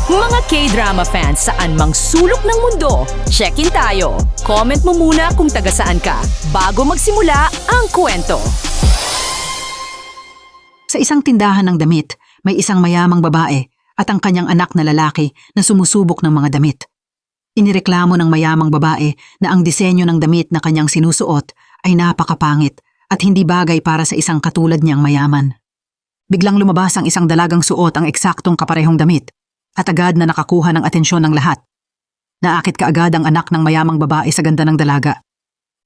Mga K-drama fans saan mang sulok ng mundo, check-in tayo. Comment mo muna kung taga saan ka bago magsimula ang kwento. Sa isang tindahan ng damit, may isang mayamang babae at ang kanyang anak na lalaki na sumusubok ng mga damit. Inireklamo ng mayamang babae na ang disenyo ng damit na kanyang sinusuot ay napakapangit at hindi bagay para sa isang katulad niyang mayaman. Biglang lumabas ang isang dalagang suot ang eksaktong kaparehong damit at agad na nakakuha ng atensyon ng lahat. Naakit kaagad ang anak ng mayamang babae sa ganda ng dalaga.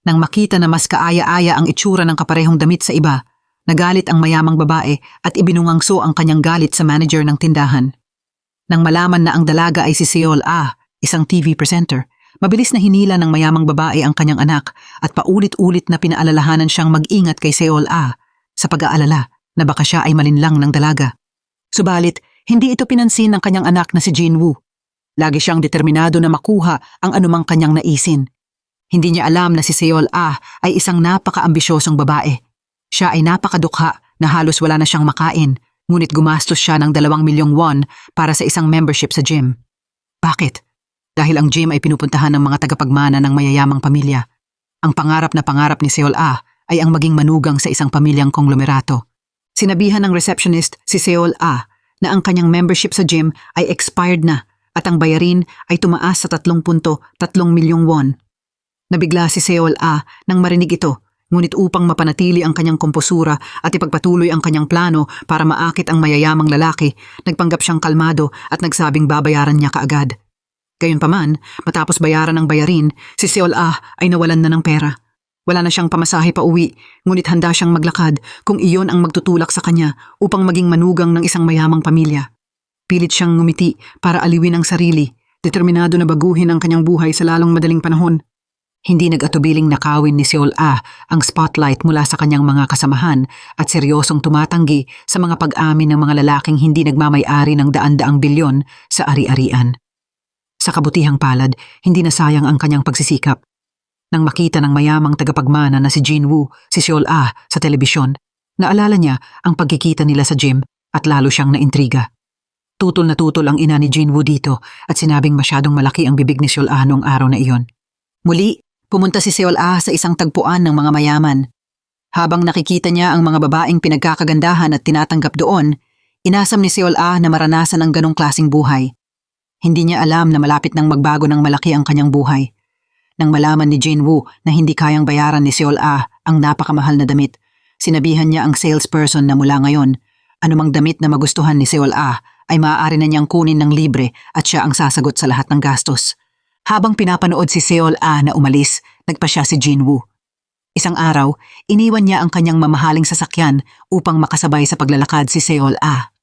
Nang makita na mas kaaya-aya ang itsura ng kaparehong damit sa iba, nagalit ang mayamang babae at ibinungangso ang kanyang galit sa manager ng tindahan. Nang malaman na ang dalaga ay si Seol Ah, isang TV presenter, mabilis na hinila ng mayamang babae ang kanyang anak at paulit-ulit na pinaalalahanan siyang mag-ingat kay Seol Ah sa pag-aalala na baka siya ay malinlang ng dalaga. Subalit, hindi ito pinansin ng kanyang anak na si Jinwoo. Lagi siyang determinado na makuha ang anumang kanyang naisin. Hindi niya alam na si Seol Ah ay isang napaka-ambisyosong babae. Siya ay napakadukha na halos wala na siyang makain, ngunit gumastos siya ng 2 milyong won para sa isang membership sa gym. Bakit? Dahil ang gym ay pinupuntahan ng mga tagapagmana ng mayayamang pamilya. Ang pangarap na pangarap ni Seol Ah ay ang maging manugang sa isang pamilyang konglomerato. Sinabihan ng receptionist si Seol Ah na ang kanyang membership sa gym ay expired na at ang bayarin ay tumaas sa 3.3 milyong won. Nabigla si Seol Ah nang marinig ito, ngunit upang mapanatili ang kanyang komposura at ipagpatuloy ang kanyang plano para maakit ang mayayamang lalaki, nagpanggap siyang kalmado at nagsabing babayaran niya kaagad. Gayunpaman, matapos bayaran ang bayarin, si Seol Ah ay nawalan na ng pera. Wala na siyang pamasahe pa uwi, ngunit handa siyang maglakad kung iyon ang magtutulak sa kanya upang maging manugang ng isang mayamang pamilya. Pilit siyang ngumiti para aliwin ang sarili, determinado na baguhin ang kanyang buhay sa lalong madaling panahon. Hindi nag-atubiling nakawin ni Seol Ah ang spotlight mula sa kanyang mga kasamahan at seryosong tumatanggi sa mga pag-amin ng mga lalaking hindi nagmamay-ari ng daan-daang bilyon sa ari-arian. Sa kabutihang palad, hindi nasayang ang kanyang pagsisikap. Nang makita ng mayamang tagapagmana na si Jinwoo, si Seol Ah sa telebisyon, naalala niya ang pagkikita nila sa gym at lalo siyang naintriga. Tutol na tutol ang ina ni Jinwoo dito at sinabing masyadong malaki ang bibig ni Seol Ah noong araw na iyon. Muli, pumunta si Seol Ah sa isang tagpuan ng mga mayaman. Habang nakikita niya ang mga babaeng pinagkakagandahan at tinatanggap doon, inasam ni Seol Ah na maranasan ang ganong klaseng buhay. Hindi niya alam na malapit nang magbago ng malaki ang kanyang buhay. Nang malaman ni Jinwoo na hindi kayang bayaran ni Seol Ah ang napakamahal na damit, sinabihan niya ang salesperson na mula ngayon, anumang damit na magustuhan ni Seol Ah ay maaari na niyang kunin ng libre at siya ang sasagot sa lahat ng gastos. Habang pinapanood si Seol Ah na umalis, nagpa siya si Jinwoo. Isang araw, iniwan niya ang kanyang mamahaling sasakyan upang makasabay sa paglalakad si Seol Ah.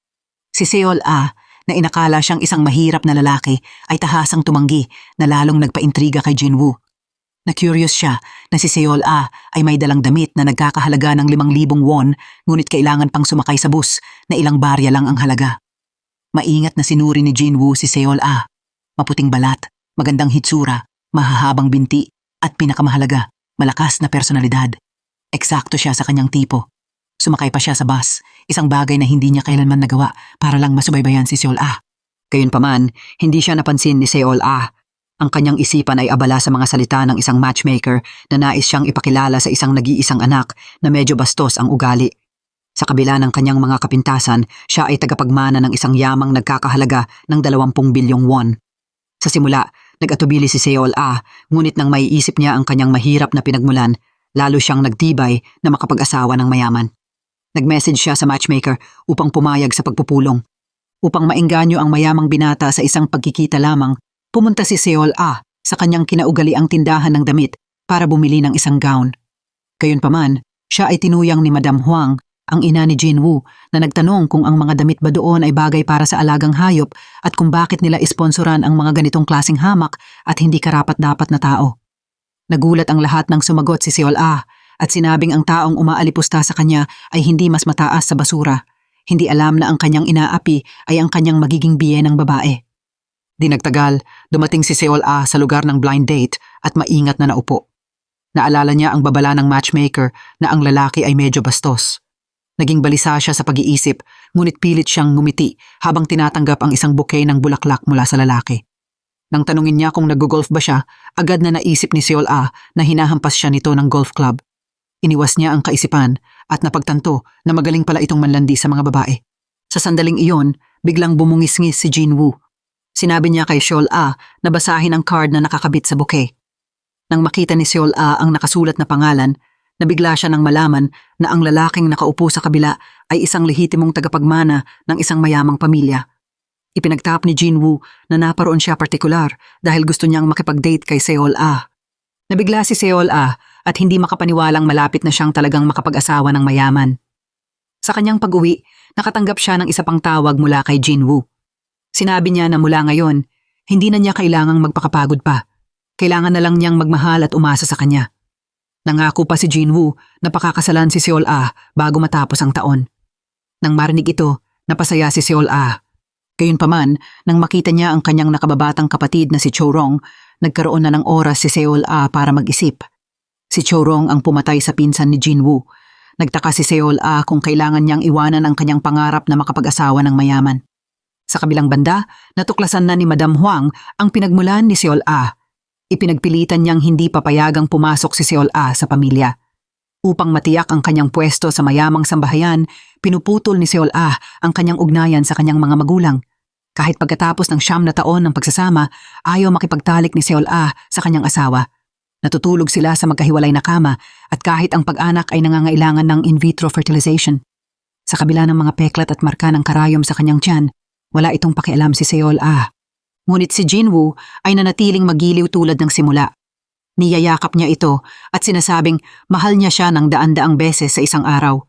Si Seol Ah, na inakala siyang isang mahirap na lalaki, ay tahasang tumanggi na lalong nagpaintriga kay Jinwoo. Na-curious siya na si Seol Ah ay may dalang damit na nagkakahalaga ng 5,000 won, ngunit kailangan pang sumakay sa bus na ilang barya lang ang halaga. Maingat na sinuri ni Jinwoo si Seol Ah. Maputing balat, magandang hitsura, mahahabang binti, at pinakamahalaga, malakas na personalidad. Eksakto siya sa kanyang tipo. Sumakay pa siya sa bus, isang bagay na hindi niya kailanman nagawa para lang masubaybayan si Seol Ah. Gayunpaman, hindi siya napansin ni Seol Ah. Ang kanyang isipan ay abala sa mga salita ng isang matchmaker na nais siyang ipakilala sa isang nag-iisang anak na medyo bastos ang ugali. Sa kabila ng kanyang mga kapintasan, siya ay tagapagmana ng isang yamang nagkakahalaga ng 20 bilyong won. Sa simula, nag-atubili si Seol Ah, ngunit nang maiisip niya ang kanyang mahirap na pinagmulan, lalo siyang nagtibay na makapag-asawa ng mayaman. Nag-message siya sa matchmaker upang pumayag sa pagpupulong. Upang maengganyo ang mayamang binata sa isang pagkikita lamang, pumunta si Seol Ah sa kanyang kinaugaliang tindahan ng damit para bumili ng isang gown. Gayunpaman, siya ay tinuyang ni Madam Huang, ang ina ni Jinwoo, na nagtanong kung ang mga damit ba doon ay bagay para sa alagang hayop at kung bakit nila isponsoran ang mga ganitong klaseng hamak at hindi karapat-dapat na tao. Nagulat ang lahat nang sumagot si Seol Ah at sinabing ang taong umaalipusta sa kanya ay hindi mas mataas sa basura. Hindi alam na ang kanyang inaapi ay ang kanyang magiging biyenang babae. Di nagtagal, dumating si Seol Ah sa lugar ng blind date at maingat na naupo. Naalala niya ang babala ng matchmaker na ang lalaki ay medyo bastos. Naging balisa siya sa pag-iisip, ngunit pilit siyang ngumiti habang tinatanggap ang isang bouquet ng bulaklak mula sa lalaki. Nang tanungin niya kung nag-golf ba siya, agad na naisip ni Seol Ah na hinahampas siya nito ng golf club. Iniwas niya ang kaisipan at napagtanto na magaling pala itong manlandi sa mga babae. Sa sandaling iyon, biglang bumungis-ngis si Jinwoo. Sinabi niya kay Seol Ah na basahin ang card na nakakabit sa bouquet. Nang makita ni Seol Ah ang nakasulat na pangalan, nabigla siya nang malaman na ang lalaking nakaupo sa kabila ay isang lehitimong tagapagmana ng isang mayamang pamilya. Ipinagtap ni Jinwoo na naparoon siya partikular dahil gusto niyang makipag-date kay Seol Ah. Nabigla si Seol Ah at hindi makapaniwalang malapit na siyang talagang makapag-asawa ng mayaman. Sa kanyang pag-uwi, nakatanggap siya ng isa pang tawag mula kay Jinwoo. Sinabi niya na mula ngayon, hindi na niya kailangang magpakapagod pa. Kailangan na lang niyang magmahal at umasa sa kanya. Nangako pa si Jinwoo na pakakasalan si Seol Ah bago matapos ang taon. Nang marinig ito, napasaya si Seol Ah. Gayunpaman, nang makita niya ang kanyang nakababatang kapatid na si Chorong, nagkaroon na ng oras si Seol Ah para mag-isip. Si Chorong ang pumatay sa pinsan ni Jinwoo. Nagtaka si Seol Ah kung kailangan niyang iwanan ang kanyang pangarap na makapag-asawa ng mayaman. Sa kabilang banda, natuklasan na ni Madam Huang ang pinagmulan ni Seol Ah. Ipinagpilitan niyang hindi papayagang pumasok si Seol Ah sa pamilya. Upang matiyak ang kanyang pwesto sa mayamang sambahayan, pinuputol ni Seol Ah ang kanyang ugnayan sa kanyang mga magulang. Kahit pagkatapos ng 9 na taon ng pagsasama, ayaw makipagtalik ni Seol Ah sa kanyang asawa. Natutulog sila sa magkahiwalay na kama at kahit ang pag-anak ay nangangailangan ng in vitro fertilization. Sa kabila ng mga peklat at marka ng karayom sa kanyang tiyan, wala itong pakialam si Seol Ah. Ngunit si Jinwoo ay nanatiling magiliw tulad ng simula. Niyayakap niya ito at sinasabing mahal niya siya ng daan-daang beses sa isang araw.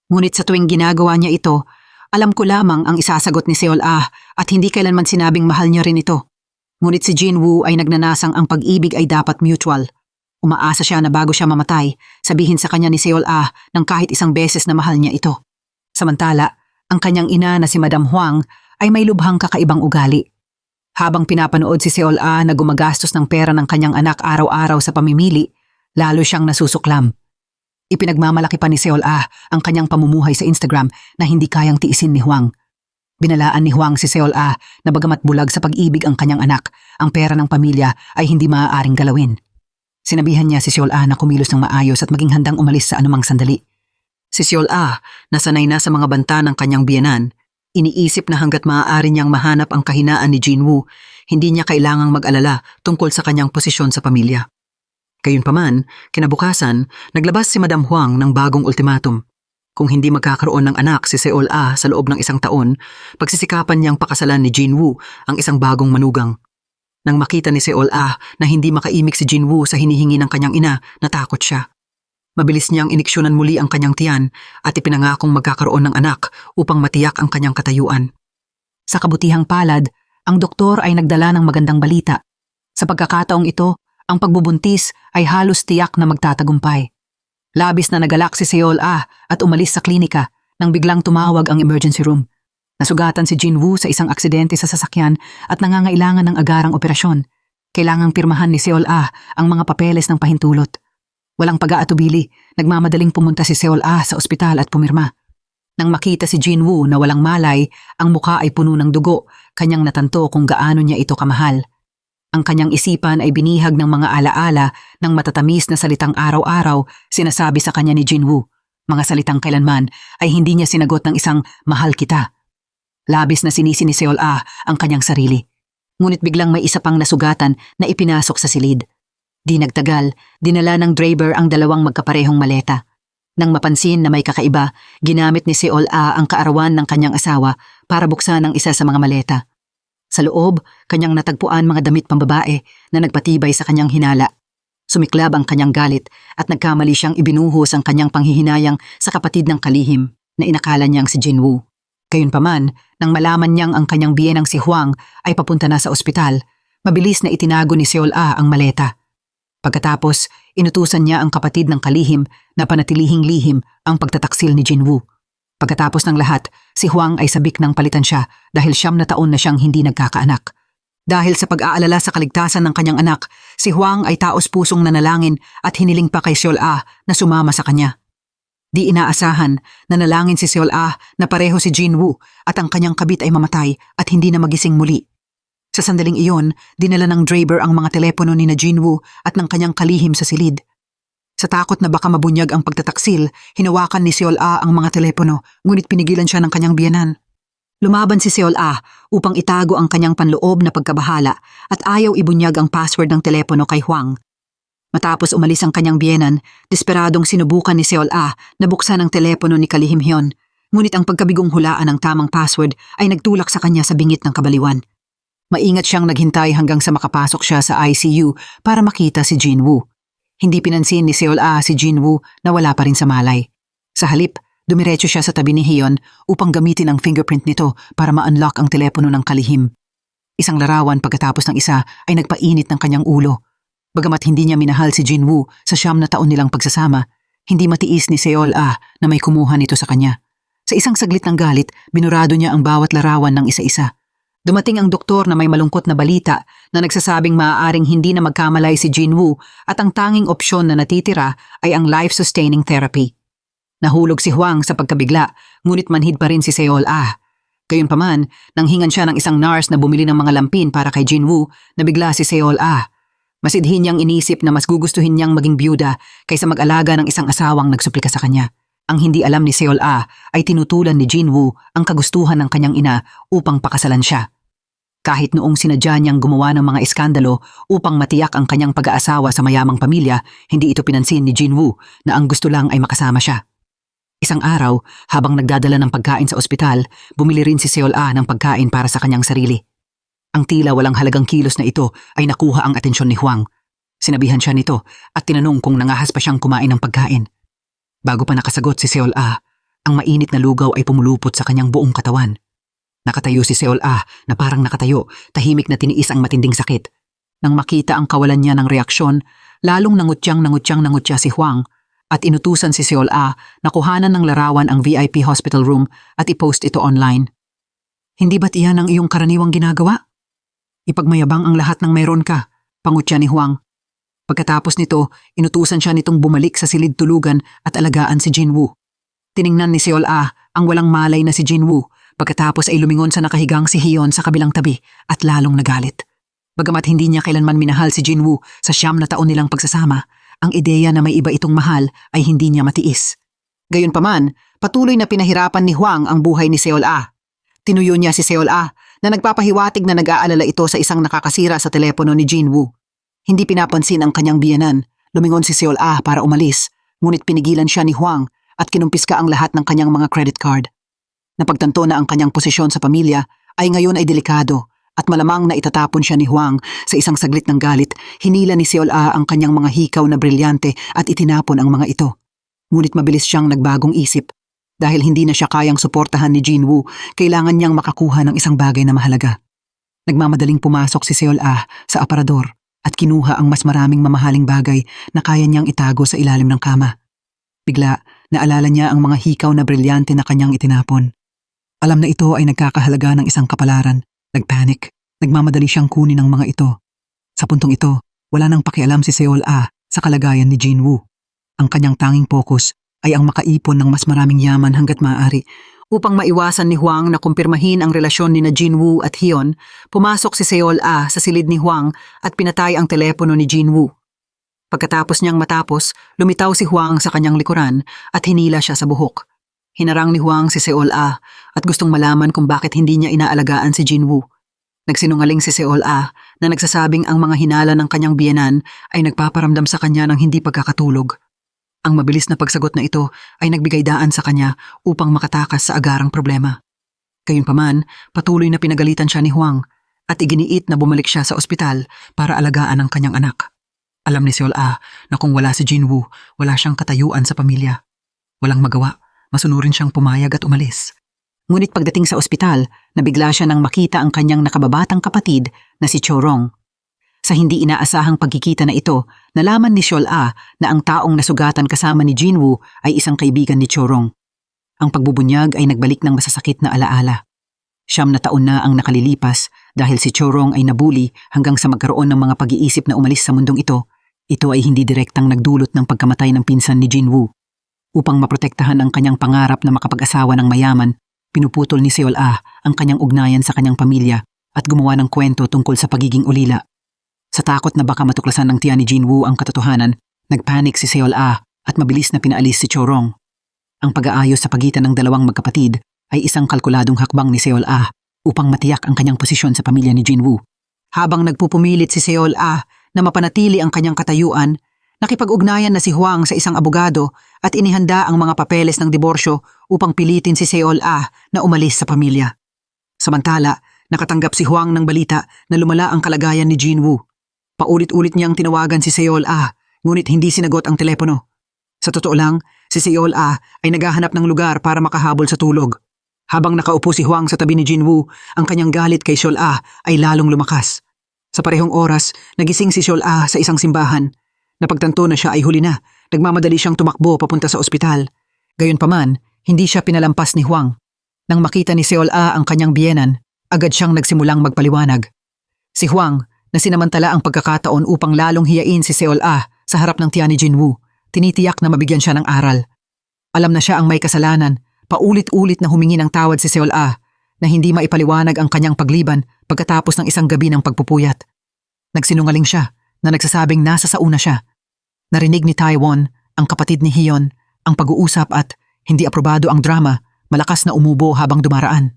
Ngunit sa tuwing ginagawa niya ito, alam ko lamang ang isasagot ni Seol Ah at hindi kailanman sinabing mahal niya rin ito. Ngunit si Jinwoo ay nagnanasang ang pag-ibig ay dapat mutual. Umaasa siya na bago siya mamatay, sabihin sa kanya ni Seol Ah ng kahit isang beses na mahal niya ito. Samantala, ang kanyang ina na si Madam Huang ay may lubhang kakaibang ugali. Habang pinapanood si Seol Ah na gumagastos ng pera ng kanyang anak araw-araw sa pamimili, lalo siyang nasusuklam. Ipinagmamalaki pa ni Seol Ah ang kanyang pamumuhay sa Instagram na hindi kayang tiisin ni Huang. Binalaan ni Huang si Seol Ah na bagamat bulag sa pag-ibig ang kanyang anak, ang pera ng pamilya ay hindi maaaring galawin. Sinabihan niya si Seol Ah na kumilos ng maayos at maging handang umalis sa anumang sandali. Si Seol Ah, nasanay na sa mga banta ng kanyang biyenan, iniisip na hanggat maaari niyang mahanap ang kahinaan ni Jinwoo, hindi niya kailangang mag-alala tungkol sa kanyang posisyon sa pamilya. Gayunpaman, kinabukasan, naglabas si Madam Huang ng bagong ultimatum. Kung hindi magkakaroon ng anak si Seol Ah sa loob ng 1 taon, pagsisikapan niyang pakasalan ni Jinwoo ang isang bagong manugang. Nang makita ni Seol Ah na hindi makaimik si Jinwoo sa hinihingi ng kanyang ina, natakot siya. Mabilis niyang iniksyonan muli ang kanyang tiyan at ipinangakong magkakaroon ng anak upang matiyak ang kanyang katayuan. Sa kabutihang palad, ang doktor ay nagdala ng magandang balita. Sa pagkakataong ito, ang pagbubuntis ay halos tiyak na magtatagumpay. Labis na nagalak si Seol Ah at umalis sa klinika nang biglang tumawag ang emergency room. Nasugatan si Jinwoo sa isang aksidente sa sasakyan at nangangailangan ng agarang operasyon. Kailangang pirmahan ni Seol Ah ang mga papeles ng pahintulot. Walang pag-aatubili, nagmamadaling pumunta si Seol Ah sa ospital at pumirma. Nang makita si Jinwoo na walang malay, ang mukha ay puno ng dugo, kanyang natanto kung gaano niya ito kamahal. Ang kanyang isipan ay binihag ng mga alaala ng matatamis na salitang araw-araw sinasabi sa kanya ni Jinwoo. Mga salitang kailanman ay hindi niya sinagot ng isang mahal kita. Labis na sinisi ni Seol Ah ang kanyang sarili. Ngunit biglang may isa pang nasugatan na ipinasok sa silid. Di nagtagal, dinala ng driver ang 2 magkaparehong maleta. Nang mapansin na may kakaiba, ginamit ni Seol Ah ang kaarawan ng kanyang asawa para buksan ang isa sa mga maleta. Sa loob, kanyang natagpuan mga damit pambabae na nagpatibay sa kanyang hinala. Sumiklab ang kanyang galit at nagkamali siyang ibinuhos ang kanyang panghihinayang sa kapatid ng kalihim na inakala niyang si Jinwoo. Gayunpaman, nang malaman niyang ang kanyang biyenang si Huang ay papunta na sa ospital, mabilis na itinago ni Seol Ah ang maleta. Pagkatapos, inutusan niya ang kapatid ng kalihim na panatilihing lihim ang pagtataksil ni Jinwoo. Pagkatapos ng lahat, si Huang ay sabik ng palitan siya dahil 9 na taon na siyang hindi nagkakaanak. Dahil sa pag-aalala sa kaligtasan ng kanyang anak, si Huang ay taos-pusong nanalangin at hiniling pa kay Seol Ah na sumama sa kanya. Di inaasahan, nanalangin si Seol Ah na pareho si Jinwoo at ang kanyang kabit ay mamatay at hindi na magising muli. Sa sandaling iyon, dinala ng Draper ang mga telepono ni na Jinwoo at ng kanyang kalihim sa silid. Sa takot na baka mabunyag ang pagtataksil, hinawakan ni Seol Ah ang mga telepono, ngunit pinigilan siya ng kanyang biyanan. Lumaban si Seol Ah upang itago ang kanyang panloob na pagkabahala at ayaw ibunyag ang password ng telepono kay Hwang. Matapos umalis ang kanyang biyenan, desperadong sinubukan ni Seol Ah na buksan ang telepono ni Kalihim Hyun, ngunit ang pagkabigong hulaan ng tamang password ay nagtulak sa kanya sa bingit ng kabaliwan. Maingat siyang naghintay hanggang sa makapasok siya sa ICU para makita si Jinwoo. Hindi pinansin ni Seol Ah si Jinwoo na wala pa rin sa malay. Sa halip, dumiretso siya sa tabi ni Hyun upang gamitin ang fingerprint nito para ma-unlock ang telepono ng Kalihim. Isang larawan pagkatapos ng isa ay nagpainit ng kanyang ulo. Bagamat hindi niya minahal si Jinwoo sa 9 na taon nilang pagsasama, hindi matiis ni Seol Ah na may kumuha nito sa kanya. Sa isang saglit ng galit, binurado niya ang bawat larawan ng isa-isa. Dumating ang doktor na may malungkot na balita na nagsasabing maaaring hindi na magkamalay si Jinwoo at ang tanging opsyon na natitira ay ang life-sustaining therapy. Nahulog si Hwang sa pagkabigla, ngunit manhid pa rin si Seol Ah. Gayunpaman, nanghingan siya ng isang nurse na bumili ng mga lampin para kay Jinwoo, nabigla si Seol Ah. Masidhin niyang inisip na mas gugustuhin niyang maging byuda kaysa mag-alaga ng isang asawang nagsuplika sa kanya. Ang hindi alam ni Seol Ah ay tinutulan ni Jinwoo ang kagustuhan ng kanyang ina upang pakasalan siya. Kahit noong sinadya niyang gumawa ng mga iskandalo upang matiyak ang kanyang pag-aasawa sa mayamang pamilya, hindi ito pinansin ni Jinwoo na ang gusto lang ay makasama siya. Isang araw, habang nagdadala ng pagkain sa ospital, bumili rin si Seol Ah ng pagkain para sa kanyang sarili. Ang tila walang halagang kilos na ito ay nakuha ang atensyon ni Hwang. Sinabihan siya nito at tinanong kung nangahas pa siyang kumain ng pagkain. Bago pa nakasagot si Seol Ah, ang mainit na lugaw ay pumulupot sa kanyang buong katawan. Nakatayo si Seol Ah na parang nakatayo, tahimik na tiniis ang matinding sakit. Nang makita ang kawalan niya ng reaksyon, lalong nangutya si Hwang at inutusan si Seol Ah na kuhanan ng larawan ang VIP hospital room at i-post ito online. Hindi ba't iyan ang iyong karaniwang ginagawa? Ipagmayabang ang lahat ng mayroon ka, pangutya ni Hwang. Pagkatapos nito, inutusan siya nitong bumalik sa silid tulugan at alagaan si Jinwoo. Tiningnan ni Seol Ah ang walang malay na si Jinwoo, pagkatapos ay lumingon sa nakahigang si Hyun sa kabilang tabi at lalong nagalit. Bagamat hindi niya kailanman minahal si Jinwoo sa 9 na taon nilang pagsasama, ang ideya na may iba itong mahal ay hindi niya matiis. Gayunpaman, patuloy na pinahirapan ni Hwang ang buhay ni Seol Ah. Tinuyo niya si Seol Ah na nagpapahiwatig na nag-aalala ito sa isang nakakasira sa telepono ni Jinwoo. Hindi pinapansin ang kanyang biyanan. Lumingon si Seol Ah para umalis, ngunit pinigilan siya ni Hwang at kinumpiska ang lahat ng kanyang mga credit card. Napagtanto na ang kanyang posisyon sa pamilya ay ngayon ay delikado at malamang na itatapon siya ni Hwang. Sa isang saglit ng galit, hinila ni Seol Ah ang kanyang mga hikaw na brilyante at itinapon ang mga ito. Ngunit mabilis siyang nagbagong isip. Dahil hindi na siya kayang suportahan ni Jinwoo, kailangan niyang makakuha ng isang bagay na mahalaga. Nagmamadaling pumasok si Seol Ah sa aparador at kinuha ang mas maraming mamahaling bagay na kaya niyang itago sa ilalim ng kama. Bigla, naalala niya ang mga hikaw na brilyante na kanyang itinapon. Alam na ito ay nagkakahalaga ng isang kapalaran. Nagpanik. Nagmamadali siyang kunin ang mga ito. Sa puntong ito, wala nang pakialam si Seol Ah sa kalagayan ni Jinwoo. Ang kanyang tanging focus ay ang makaipon ng mas maraming yaman hanggat maaari. Upang maiwasan ni Hwang na kumpirmahin ang relasyon ni na Jinwoo at Hyun, pumasok si Seol Ah sa silid ni Hwang at pinatay ang telepono ni Jinwoo. Pagkatapos niyang matapos, lumitaw si Hwang sa kanyang likuran at hinila siya sa buhok. Hinarang ni Hwang si Seol Ah at gustong malaman kung bakit hindi niya inaalagaan si Jinwoo. Nagsinungaling si Seol Ah na nagsasabing ang mga hinala ng kanyang biyenan ay nagpaparamdam sa kanya ng hindi pagkakatulog. Ang mabilis na pagsagot na ito ay nagbigay daan sa kanya upang makatakas sa agarang problema. Gayunpaman, patuloy na pinagalitan siya ni Hwang at iginiit na bumalik siya sa ospital para alagaan ang kanyang anak. Alam ni Seol Ah na kung wala si Jinwoo, wala siyang katayuan sa pamilya. Walang magawa, masunurin siyang pumayag at umalis. Ngunit pagdating sa ospital, nabigla siya nang makita ang kanyang nakababatang kapatid na si Chorong. Sa hindi inaasahang pagkikita na ito, nalaman ni Seol Ah na ang taong nasugatan kasama ni Jinwoo ay isang kaibigan ni Chorong. Ang pagbubunyag ay nagbalik ng masasakit na alaala. 9 na taon na ang nakalilipas dahil si Chorong ay nabuli hanggang sa magkaroon ng mga pag-iisip na umalis sa mundong ito. Ito ay hindi direktang nagdulot ng pagkamatay ng pinsan ni Jinwoo. Upang maprotektahan ang kanyang pangarap na makapag-asawa ng mayaman, pinuputol ni Seol Ah ang kanyang ugnayan sa kanyang pamilya at gumawa ng kwento tungkol sa pagiging ulila. Sa takot na baka matuklasan ng tiyan ni Jinwoo ang katotohanan, nagpanik si Seol Ah at mabilis na pinaalis si Chorong. Ang pag-aayos sa pagitan ng dalawang magkapatid ay isang kalkuladong hakbang ni Seol Ah upang matiyak ang kanyang posisyon sa pamilya ni Jinwoo. Habang nagpupumilit si Seol Ah na mapanatili ang kanyang katayuan, nakipag-ugnayan na si Hwang sa isang abogado at inihanda ang mga papeles ng diborsyo upang pilitin si Seol Ah na umalis sa pamilya. Samantala, nakatanggap si Hwang ng balita na lumala ang kalagayan ni Jinwoo. Paulit-ulit niyang tinawagan si Seol Ah, ngunit hindi sinagot ang telepono. Sa totoo lang, si Seol Ah ay naghahanap ng lugar para makahabol sa tulog. Habang nakaupo si Hwang sa tabi ni Jinwoo, ang kanyang galit kay Seol Ah ay lalong lumakas. Sa parehong oras, nagising si Seol Ah sa isang simbahan. Napagtanto na siya ay huli na, nagmamadali siyang tumakbo papunta sa ospital. Gayunpaman, hindi siya pinalampas ni Hwang. Nang makita ni Seol Ah ang kanyang biyenan, agad siyang nagsimulang magpaliwanag. Si Hwang, na sinamantala ang pagkakataon upang lalong hiyain si Seol Ah sa harap ng tiyan ni Jinwoo, tinitiyak na mabigyan siya ng aral. Alam na siya ang may kasalanan, paulit-ulit na humingi ng tawad si Seol Ah na hindi maipaliwanag ang kanyang pagliban pagkatapos ng isang gabi ng pagpupuyat. Nagsinungaling siya na nagsasabing nasa sauna siya. Narinig ni Taiwan, ang kapatid ni Hyun, ang pag-uusap at hindi aprobado ang drama, malakas na umubo habang dumaraan.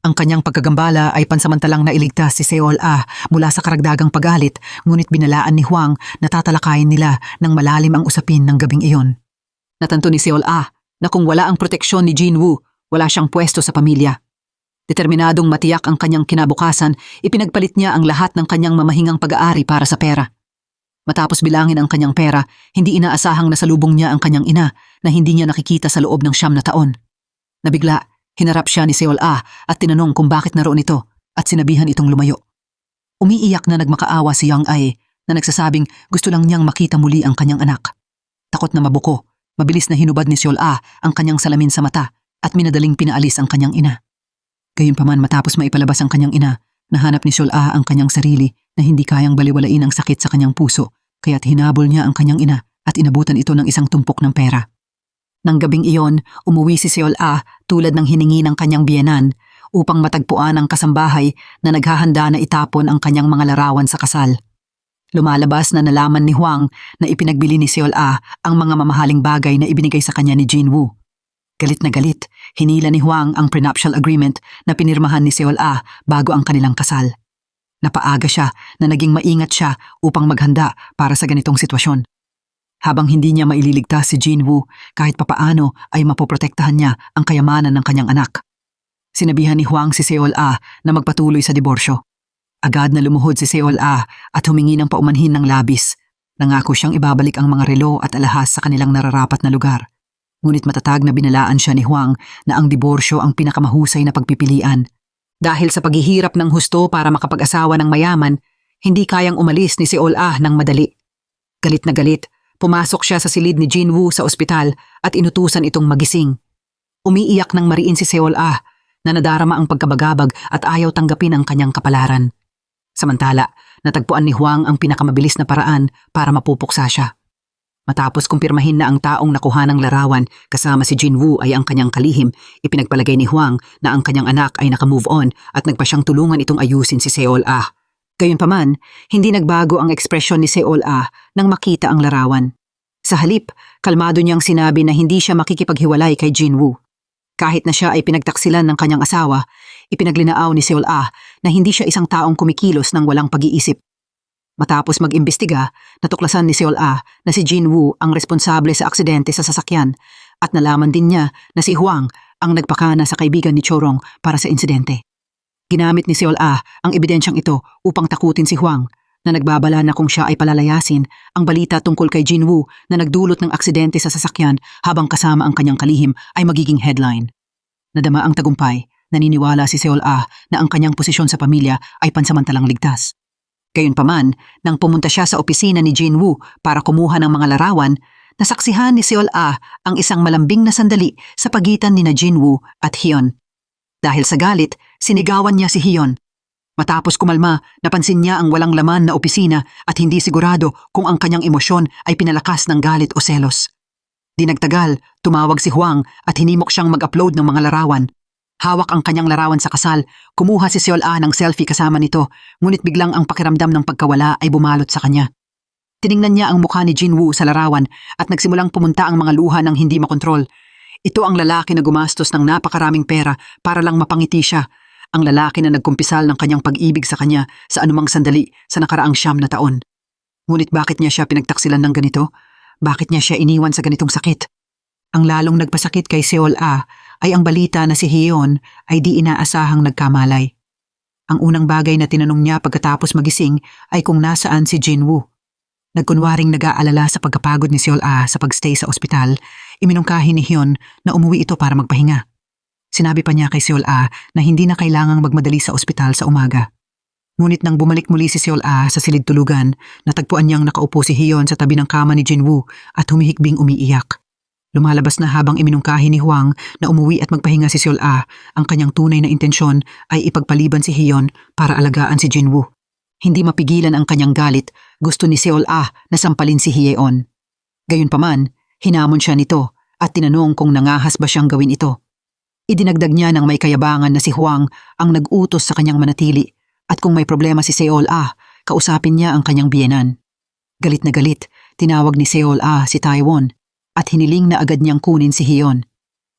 Ang kanyang pagkagambala ay pansamantalang nailigtas si Seol Ah mula sa karagdagang pagalit, ngunit binalaan ni Hwang na tatalakayin nila ng malalim ang usapin ng gabing iyon. Natanto ni Seol Ah na kung wala ang proteksyon ni Jinwoo, wala siyang pwesto sa pamilya. Determinadong matiyak ang kanyang kinabukasan, ipinagpalit niya ang lahat ng kanyang mamahingang pag-aari para sa pera. Matapos bilangin ang kanyang pera, hindi inaasahang nasalubong niya ang kanyang ina na hindi niya nakikita sa loob ng 9 na taon. Nabigla, hinarap siya ni Seol Ah at tinanong kung bakit naroon ito at sinabihan itong lumayo. Umiiyak na nagmakaawa si Young Ae na nagsasabing gusto lang niyang makita muli ang kanyang anak. Takot na mabuko, mabilis na hinubad ni Seol Ah ang kanyang salamin sa mata at minadaling pinaalis ang kanyang ina. Gayunpaman matapos maipalabas ang kanyang ina, nahanap ni Seol Ah ang kanyang sarili na hindi kayang baliwalain ang sakit sa kanyang puso, kaya't hinabol niya ang kanyang ina at inabutan ito ng isang tumpok ng pera. Nang gabing iyon, umuwi si Seol Ah tulad ng hiningi ng kanyang biyenan upang matagpuan ang kasambahay na naghahanda na itapon ang kanyang mga larawan sa kasal. Lumalabas na nalaman ni Hwang na ipinagbili ni Seol Ah ang mga mamahaling bagay na ibinigay sa kanya ni Jinwoo. Galit na galit, hinila ni Hwang ang prenuptial agreement na pinirmahan ni Seol Ah bago ang kanilang kasal. Napaaga siya na naging maingat siya upang maghanda para sa ganitong sitwasyon. Habang hindi niya maililigtas si Jinwoo, kahit papaano ay mapoprotektahan niya ang kayamanan ng kanyang anak. Sinabihan ni Hwang si Seol Ah na magpatuloy sa diborsyo. Agad na lumuhod si Seol Ah at humingi ng paumanhin ng labis. Nangako siyang ibabalik ang mga relo at alahas sa kanilang nararapat na lugar. Ngunit matatag na binalaan siya ni Hwang na ang diborsyo ang pinakamahusay na pagpipilian. Dahil sa paghihirap ng husto para makapag-asawa ng mayaman, hindi kayang umalis ni Seol Ah ng madali. Galit na galit, pumasok siya sa silid ni Jinwoo sa ospital at inutusan itong magising. Umiiyak ng mariin si Seol Ah na nadarama ang pagkabagabag at ayaw tanggapin ang kanyang kapalaran. Samantala, natagpuan ni Hwang ang pinakamabilis na paraan para mapupuksa siya. Matapos kumpirmahin na ang taong nakuha ng larawan kasama si Jinwoo ay ang kanyang kalihim, ipinagpalagay ni Hwang na ang kanyang anak ay nakamove on at nagpa siyang tulungan itong ayusin si Seol Ah. Gayunpaman, hindi nagbago ang ekspresyon ni Seol Ah nang makita ang larawan. Sa halip, kalmado niyang sinabi na hindi siya makikipaghiwalay kay Jinwoo. Kahit na siya ay pinagtaksilan ng kanyang asawa, ipinaglinaaw ni Seol Ah na hindi siya isang taong kumikilos ng walang pag-iisip. Matapos mag-imbestiga, natuklasan ni Seol Ah na si Jinwoo ang responsable sa aksidente sa sasakyan at nalaman din niya na si Hwang ang nagpakana sa kaibigan ni Chorong para sa insidente. Ginamit ni Seol Ah ang ebidensyang ito upang takutin si Hwang na nagbabala na kung siya ay palalayasin ang balita tungkol kay Jinwoo na nagdulot ng aksidente sa sasakyan habang kasama ang kanyang kalihim ay magiging headline. Nadama ang tagumpay, naniniwala si Seol Ah na ang kanyang posisyon sa pamilya ay pansamantalang ligtas. Gayunpaman, nang pumunta siya sa opisina ni Jinwoo para kumuha ng mga larawan, nasaksihan ni Seol Ah ang isang malambing na sandali sa pagitan ni Jinwoo at Hyun. Dahil sa galit, sinigawan niya si Hyun. Matapos kumalma, napansin niya ang walang laman na opisina at hindi sigurado kung ang kanyang emosyon ay pinalakas ng galit o selos. Di nagtagal, tumawag si Huang at hinimok siyang mag-upload ng mga larawan. Hawak ang kanyang larawan sa kasal, kumuha si Seol Ah ng selfie kasama nito, ngunit biglang ang pakiramdam ng pagkawala ay bumalot sa kanya. Tiningnan niya ang mukha ni Jinwoo sa larawan at nagsimulang pumunta ang mga luha ng hindi makontrol. Ito ang lalaki na gumastos ng napakaraming pera para lang mapangiti siya. Ang lalaki na nagkumpisal ng kanyang pag-ibig sa kanya sa anumang sandali sa nakaraang 9 na taon. Ngunit bakit niya siya pinagtaksilan ng ganito? Bakit niya siya iniwan sa ganitong sakit? Ang lalong nagpasakit kay Seol Ah ay ang balita na si Hyeon ay di inaasahang nagkamalay. Ang unang bagay na tinanong niya pagkatapos magising ay kung nasaan si Jinwoo. Nagkunwaring nag-aalala sa pagkapagod ni Seol Ah sa pagstay sa ospital, iminungkahi ni Hyun na umuwi ito para magpahinga. Sinabi pa niya kay Seol Ah na hindi na kailangang magmadali sa ospital sa umaga. Ngunit nang bumalik muli si Seol Ah sa silid tulugan, natagpuan niyang nakaupo si Hyun sa tabi ng kama ni Jinwoo at humihikbing umiiyak. Lumalabas na habang iminungkahi ni Huang na umuwi at magpahinga si Seol Ah, ang kanyang tunay na intensyon ay ipagpaliban si Hyun para alagaan si Jinwoo. Hindi mapigilan ang kanyang galit, gusto ni Seol Ah na sampalin si Hyeon. Gayunpaman, hinamon siya nito at tinanong kung nangahas ba siyang gawin ito. Idinagdag niya ng may kayabangan na si Huang ang nag-utos sa kanyang manatili at kung may problema si Seol Ah, kausapin niya ang kanyang biyenan. Galit na galit, tinawag ni Seol Ah si Taiwan at hiniling na agad niyang kunin si Hyun.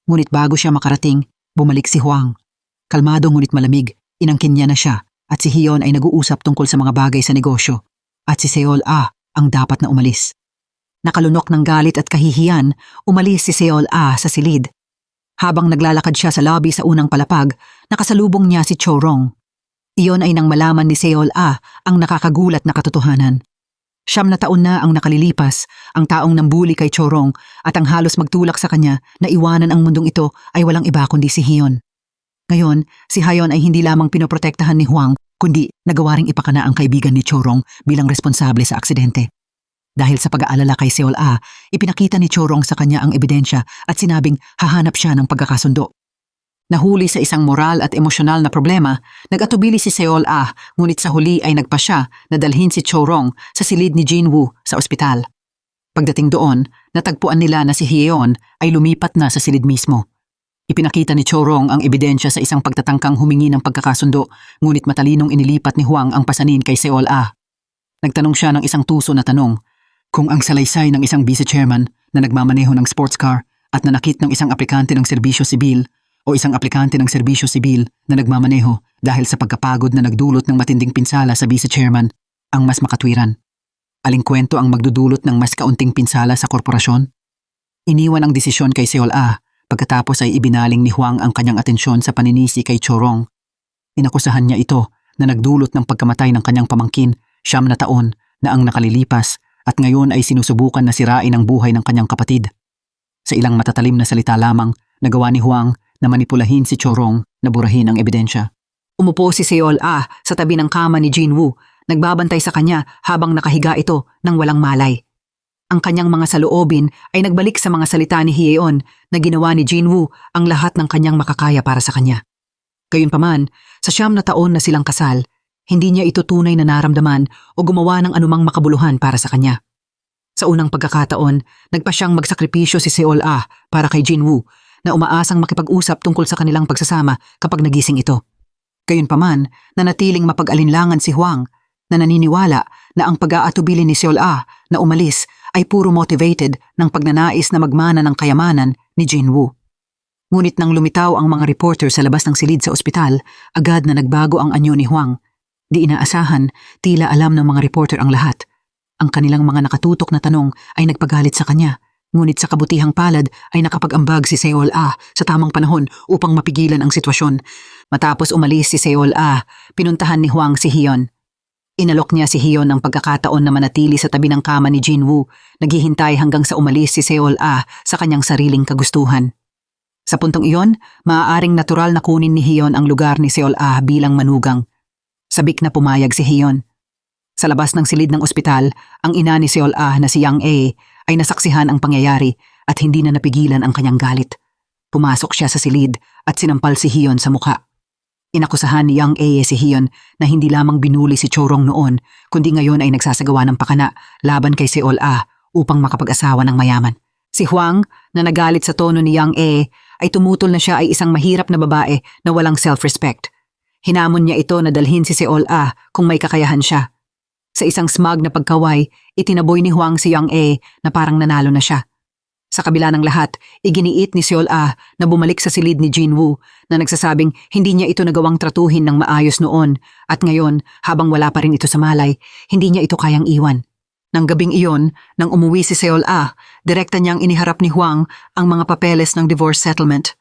Ngunit bago siya makarating, bumalik si Huang. Kalmado ngunit malamig, inangkin niya na siya at si Hyun ay nag-uusap tungkol sa mga bagay sa negosyo at si Seol Ah ang dapat na umalis. Nakalunok ng galit at kahihiyan, umalis si Seol Ah sa silid. Habang naglalakad siya sa lobby sa unang palapag, nakasalubong niya si Cho Rong. Iyon ay nang malaman ni Seol Ah ang nakakagulat na katotohanan. 9 na taon na ang nakalilipas, ang taong nambuli kay Cho Rong at ang halos magtulak sa kanya na iwanan ang mundong ito ay walang iba kundi si Hyun. Ngayon, si Hyun ay hindi lamang pinoprotektahan ni Huang, kundi nagawa ring ipakana ang kaibigan ni Cho Rong bilang responsable sa aksidente. Dahil sa pag-aalala kay Seol Ah, ipinakita ni Cho Rong sa kanya ang ebidensya at sinabing hahanap siya ng pagkakasundo. Nahuli sa isang moral at emosyonal na problema, nag-atubili si Seol Ah ngunit sa huli ay nagpasya na dalhin si Cho Rong sa silid ni Jinwoo sa ospital. Pagdating doon, natagpuan nila na si Hyeon ay lumipat na sa silid mismo. Ipinakita ni Cho Rong ang ebidensya sa isang pagtatangkang humingi ng pagkakasundo ngunit matalinong inilipat ni Huang ang pasanin kay Seol Ah. Nagtanong siya ng isang tuso na tanong, kung ang salaysay ng isang vice-chairman na nagmamaneho ng sports car at nanakit ng isang aplikante ng serbisyo sibil o isang aplikante ng serbisyo sibil na nagmamaneho dahil sa pagkapagod na nagdulot ng matinding pinsala sa vice-chairman ang mas makatwiran. Aling kwento ang magdudulot ng mas kaunting pinsala sa korporasyon? Iniwan ang desisyon kay Seol Ah pagkatapos ay ibinaling ni Huang ang kanyang atensyon sa paninisi kay Cho Rong. Inakusahan niya ito na nagdulot ng pagkamatay ng kanyang pamangkin 9 na taon na ang nakalilipas at ngayon ay sinusubukan na sirain ang buhay ng kanyang kapatid. Sa ilang matatalim na salita lamang, nagawa ni Huang na manipulahin si Cho Rong na burahin ang ebidensya. Umupo si Seol Ah sa tabi ng kama ni Jinwoo, nagbabantay sa kanya habang nakahiga ito ng walang malay. Ang kanyang mga saloobin ay nagbalik sa mga salita ni Hyeon na ginawa ni Jinwoo ang lahat ng kanyang makakaya para sa kanya. Gayunpaman, sa 9 na taon na silang kasal, hindi niya ito tunay na naramdaman o gumawa ng anumang makabuluhan para sa kanya. Sa unang pagkakataon, nagpa siyang magsakripisyo si Seol Ah para kay Jinwoo na umaasang makipag-usap tungkol sa kanilang pagsasama kapag nagising ito. Gayunpaman, nanatiling mapag-alinlangan si Huang na naniniwala na ang pag-aatubili ni Seol Ah na umalis ay puro motivated ng pagnanais na magmana ng kayamanan ni Jinwoo. Ngunit nang lumitaw ang mga reporter sa labas ng silid sa ospital, agad na nagbago ang anyo ni Huang. Di inaasahan, tila alam ng mga reporter ang lahat. Ang kanilang mga nakatutok na tanong ay nagpagalit sa kanya. Ngunit sa kabutihang palad ay nakapag-ambag si Seol Ah sa tamang panahon upang mapigilan ang sitwasyon. Matapos umalis si Seol Ah, pinuntahan ni Huang si Hyun. Inalok niya si Hyun ng pagkakataon na manatili sa tabi ng kama ni Jinwoo, naghihintay hanggang sa umalis si Seol Ah sa kanyang sariling kagustuhan. Sa puntong iyon, maaaring natural na kunin ni Hyun ang lugar ni Seol Ah bilang manugang. Sabik na pumayag si Hyun. Sa labas ng silid ng ospital, ang ina ni Seol Ah na si Yang A ay nasaksihan ang pangyayari at hindi na napigilan ang kanyang galit. Pumasok siya sa silid at sinampal si Hyun sa mukha. Inakusahan ni Yang A si Hyun na hindi lamang binuli si Cho Rong noon, kundi ngayon ay nagsasagawa ng pakana laban kay Seol Ah upang makapag-asawa ng mayaman. Si Huang, na nagalit sa tono ni Yang E, ay tumutol na siya ay isang mahirap na babae na walang self-respect. Hinamon niya ito na dalhin si Seol Ah kung may kakayahan siya. Sa isang smug na pagkaway, itinaboy ni Huang si Yang E na parang nanalo na siya. Sa kabila ng lahat, iginiit ni Seol Ah na bumalik sa silid ni Jinwoo na nagsasabing hindi niya ito nagawang tratuhin ng maayos noon at ngayon, habang wala pa rin ito sa malay, hindi niya ito kayang iwan. Nang gabing iyon, nang umuwi si Seol Ah, direkta niyang iniharap ni Huang ang mga papeles ng divorce settlement.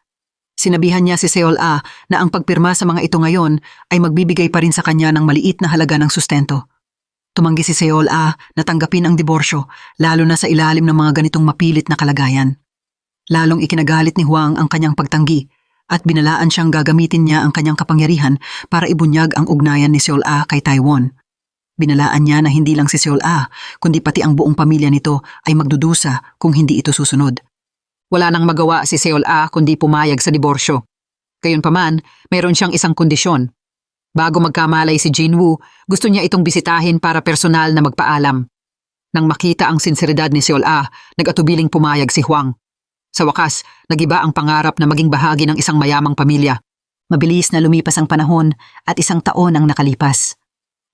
Sinabihan niya si Seol Ah na ang pagpirma sa mga ito ngayon ay magbibigay pa rin sa kanya ng maliit na halaga ng sustento. Tumanggi si Seol Ah na tanggapin ang diborsyo, lalo na sa ilalim ng mga ganitong mapilit na kalagayan. Lalong ikinagalit ni Huang ang kanyang pagtanggi at binalaan siyang gagamitin niya ang kanyang kapangyarihan para ibunyag ang ugnayan ni Seol Ah kay Taiwan. Binalaan niya na hindi lang si Seol Ah, kundi pati ang buong pamilya nito ay magdudusa kung hindi ito susunod. Wala nang magawa si Seol Ah kundi pumayag sa diborsyo. Gayunpaman, mayroon siyang isang kondisyon. Bago magkamalay si Jinwoo, gusto niya itong bisitahin para personal na magpaalam. Nang makita ang sinseridad ni Seol Ah, nag-atubiling pumayag si Huang. Sa wakas, nagiba ang pangarap na maging bahagi ng isang mayamang pamilya. Mabilis na lumipas ang panahon at 1 taon ang nakalipas.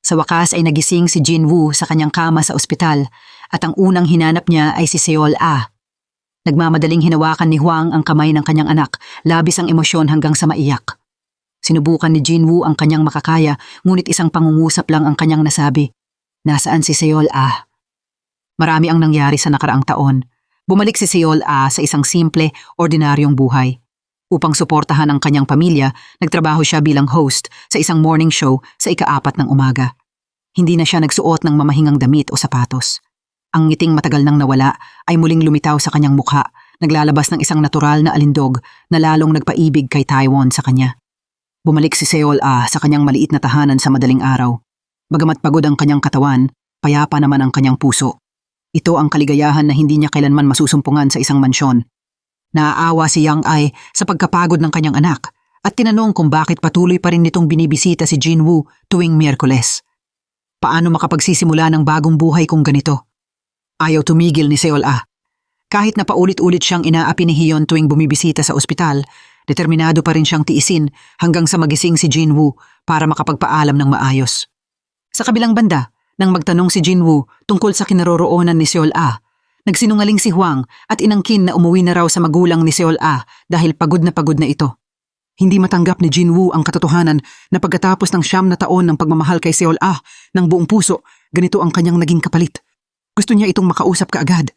Sa wakas ay nagising si Jinwoo sa kanyang kama sa ospital at ang unang hinanap niya ay si Seol Ah. Nagmamadaling hinawakan ni Huang ang kamay ng kanyang anak, labis ang emosyon hanggang sa maiyak. Sinubukan ni Jinwoo ang kanyang makakaya, ngunit isang pangungusap lang ang kanyang nasabi. Nasaan si Seol Ah? Marami ang nangyari sa nakaraang taon. Bumalik si Seol Ah sa isang simple, ordinaryong buhay. Upang suportahan ang kanyang pamilya, nagtrabaho siya bilang host sa isang morning show sa 4 ng umaga. Hindi na siya nagsuot ng mamahingang damit o sapatos. Ang ngiting matagal nang nawala ay muling lumitaw sa kanyang mukha, naglalabas ng isang natural na alindog na lalong nagpaibig kay Taiwan sa kanya. Bumalik si Seol Ah sa kanyang maliit na tahanan sa madaling araw. Bagamat pagod ang kanyang katawan, payapa naman ang kanyang puso. Ito ang kaligayahan na hindi niya kailanman masusumpungan sa isang mansyon. Naaawa si Yang Ai sa pagkapagod ng kanyang anak at tinanong kung bakit patuloy pa rin nitong binibisita si Jinwoo tuwing Miyerkules. Paano makapagsisimula ng bagong buhay kung ganito? Ayaw tumigil ni Seol Ah. Kahit na paulit-ulit siyang inaapi ni Hyun tuwing bumibisita sa ospital, determinado pa rin siyang tiisin hanggang sa magising si Jinwoo para makapagpaalam ng maayos. Sa kabilang banda, nang magtanong si Jinwoo tungkol sa kinaroroonan ni Seol Ah, nagsinungaling si Huang at inangkin na umuwi na raw sa magulang ni Seol Ah dahil pagod na ito. Hindi matanggap ni Jinwoo ang katotohanan na pagkatapos ng 9 na taon ng pagmamahal kay Seol Ah ng buong puso, ganito ang kanyang naging kapalit. Gusto niya itong makausap kaagad.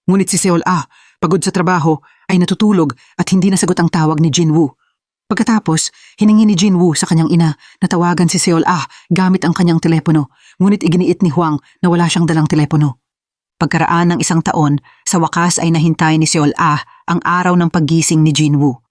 Ngunit si Seol Ah, pagod sa trabaho, ay natutulog at hindi nasagot ang tawag ni Jinwoo. Pagkatapos, hiningi ni Jinwoo sa kanyang ina na tawagan si Seol Ah gamit ang kanyang telepono, ngunit iginiit ni Huang na wala siyang dalang telepono. Pagkaraan ng 1 taon, sa wakas ay nahintay ni Seol Ah ang araw ng paggising ni Jinwoo.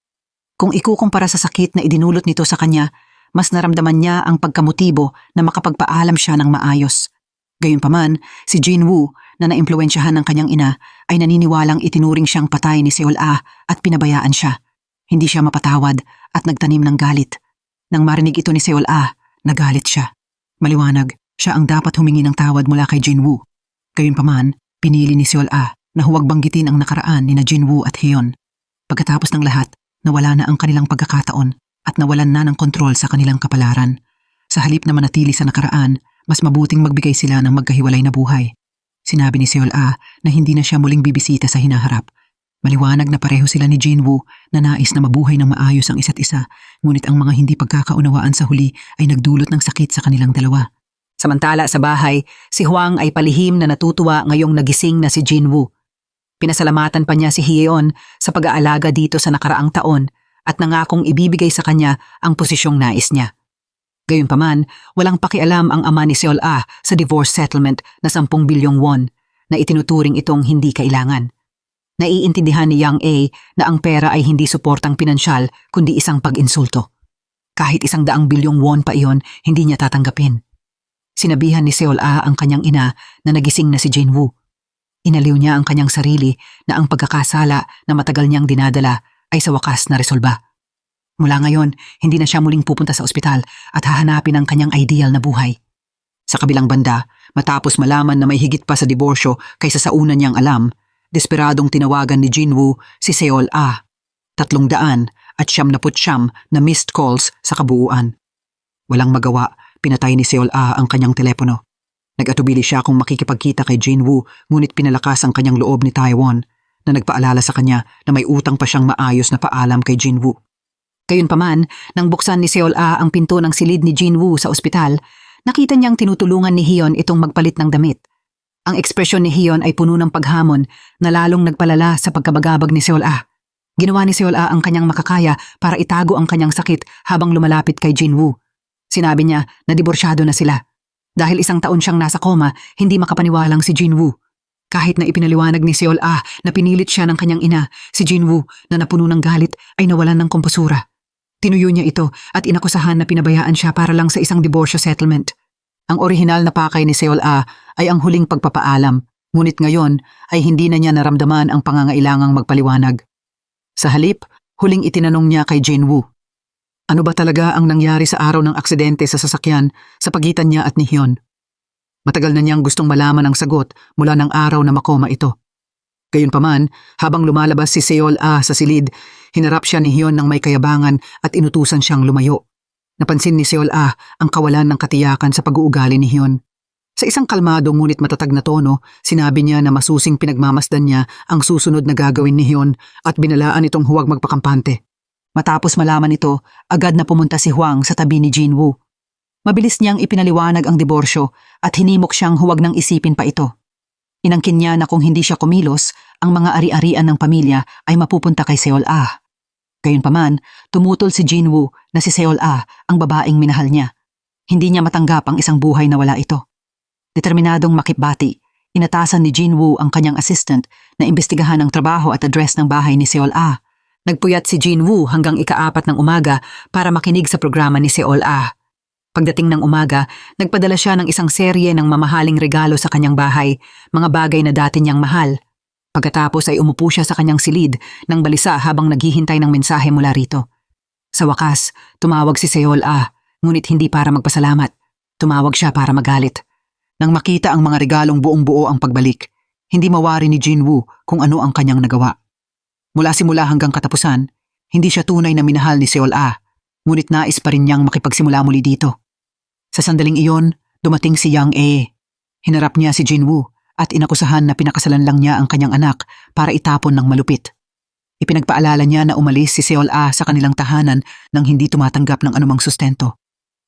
Kung ikukumpara sa sakit na idinulot nito sa kanya, mas naramdaman niya ang pagkamutibo na makapagpaalam siya ng maayos. Gayunpaman, si Jinwoo na naimpluwensyahan ng kanyang ina ay naniniwalang itinuring siyang patay ni Seol Ah at pinabayaan siya. Hindi siya mapatawad at nagtanim ng galit. Nang marinig ito ni Seol Ah, nagalit siya. Maliwanag, siya ang dapat humingi ng tawad mula kay Jinwoo. Gayunpaman, pinili ni Seol Ah na huwag banggitin ang nakaraan ni na Jinwoo at Hyun. Pagkatapos ng lahat, nawala na ang kanilang pagkakataon at nawalan na ng kontrol sa kanilang kapalaran. Sa halip na manatili sa nakaraan, mas mabuting magbigay sila ng magkahiwalay na buhay. Sinabi ni Seol Ah na hindi na siya muling bibisita sa hinaharap. Maliwanag na pareho sila ni Jinwoo na nais na mabuhay ng maayos ang isa't isa, ngunit ang mga hindi pagkakaunawaan sa huli ay nagdulot ng sakit sa kanilang dalawa. Samantala sa bahay, si Huang ay palihim na natutuwa ngayong nagising na si Jinwoo. Pinasalamatan pa niya si Hyeon sa pag-aalaga dito sa nakaraang taon at nangakong ibibigay sa kanya ang posisyong nais niya. Gayunpaman, walang pakialam ang ama ni Seol Ah sa divorce settlement na 10 bilyong won na itinuturing itong hindi kailangan. Naiintindihan ni Yang A na ang pera ay hindi suportang pinansyal kundi isang pag-insulto. Kahit 100 bilyong won pa iyon, hindi niya tatanggapin. Sinabihan ni Seol Ah ang kanyang ina na nagising na si Jinwoo. Inaliw niya ang kanyang sarili na ang pagkakasala na matagal niyang dinadala ay sa wakas na resolba. Mula ngayon, hindi na siya muling pupunta sa ospital at hahanapin ang kanyang ideal na buhay. Sa kabilang banda, matapos malaman na may higit pa sa diborsyo kaysa sa una niyang alam, desperadong tinawagan ni Jinwoo si Seol Ah. 300 at 79 na missed calls sa kabuuan. Walang magawa, pinatay ni Seol Ah ang kanyang telepono. Nag-atubili siya kung makikipagkita kay Jinwoo, ngunit pinalakas ang kanyang loob ni Taiwan na nagpaalala sa kanya na may utang pa siyang maayos na paalam kay Jinwoo. Gayunpaman, nang buksan ni Seol Ah ang pinto ng silid ni Jinwoo sa ospital, nakita niyang tinutulungan ni Hyun itong magpalit ng damit. Ang ekspresyon ni Hyun ay puno ng paghamon na lalong nagpalala sa pagkabagabag ni Seol Ah. Ginawa ni Seol Ah ang kanyang makakaya para itago ang kanyang sakit habang lumalapit kay Jinwoo. Sinabi niya na diborsyado na sila. Dahil 1 taon siyang nasa koma, hindi makapaniwalang si Jinwoo. Kahit na ipinaliwanag ni Seol Ah na pinilit siya ng kanyang ina, si Jinwoo na napuno ng galit ay nawalan ng komposura. Tinuyo niya ito at inakusahan na pinabayaan siya para lang sa isang divorce settlement. Ang orihinal na pakay ni Seol Ah ay ang huling pagpapaalam, ngunit ngayon ay hindi na niya naramdaman ang pangangailangang magpaliwanag. Sa halip, huling itinanong niya kay Jinwoo. Ano ba talaga ang nangyari sa araw ng aksidente sa sasakyan sa pagitan niya at ni Hyun? Matagal na niyang gustong malaman ang sagot mula ng araw na makoma ito. Gayunpaman, habang lumalabas si Seol Ah sa silid, hinarap siya ni Hyun ng may kayabangan at inutusan siyang lumayo. Napansin ni Seol Ah ang kawalan ng katiyakan sa pag-uugali ni Hyun. Sa isang kalmado ngunit matatag na tono, sinabi niya na masusing pinagmamasdan niya ang susunod na gagawin ni Hyun at binalaan itong huwag magpakampante. Matapos malaman ito, agad na pumunta si Hwang sa tabi ni Jinwoo. Mabilis niyang ipinaliwanag ang diborsyo at hinimok siyang huwag nang isipin pa ito. Inangkin niya na kung hindi siya kumilos, ang mga ari-arian ng pamilya ay mapupunta kay Seol Ah. Gayunpaman, tumutol si Jinwoo na si Seol Ah ang babaeng minahal niya. Hindi niya matanggap ang isang buhay na wala ito. Determinadong makipbati, inatasan ni Jinwoo ang kanyang assistant na imbestigahan ang trabaho at address ng bahay ni Seol Ah. Nagpuyat si Jinwoo hanggang 4 ng umaga para makinig sa programa ni Seol Ah. Pagdating ng umaga, nagpadala siya ng isang serye ng mamahaling regalo sa kanyang bahay, mga bagay na dati niyang mahal. Pagkatapos ay umupo siya sa kanyang silid ng balisa habang naghihintay ng mensahe mula rito. Sa wakas, tumawag si Seol Ah, ngunit hindi para magpasalamat. Tumawag siya para magalit. Nang makita ang mga regalong buong-buo ang pagbalik, hindi mawari ni Jinwoo kung ano ang kanyang nagawa. Mula simula hanggang katapusan, hindi siya tunay na minahal ni Seol Ah, ngunit nais pa rin niyang makipagsimula muli dito. Sa sandaling iyon, dumating si Yang E. Hinarap niya si Jinwoo at inakusahan na pinakasalan lang niya ang kanyang anak para itapon ng malupit. Ipinagpaalala niya na umalis si Seol Ah sa kanilang tahanan nang hindi tumatanggap ng anumang sustento.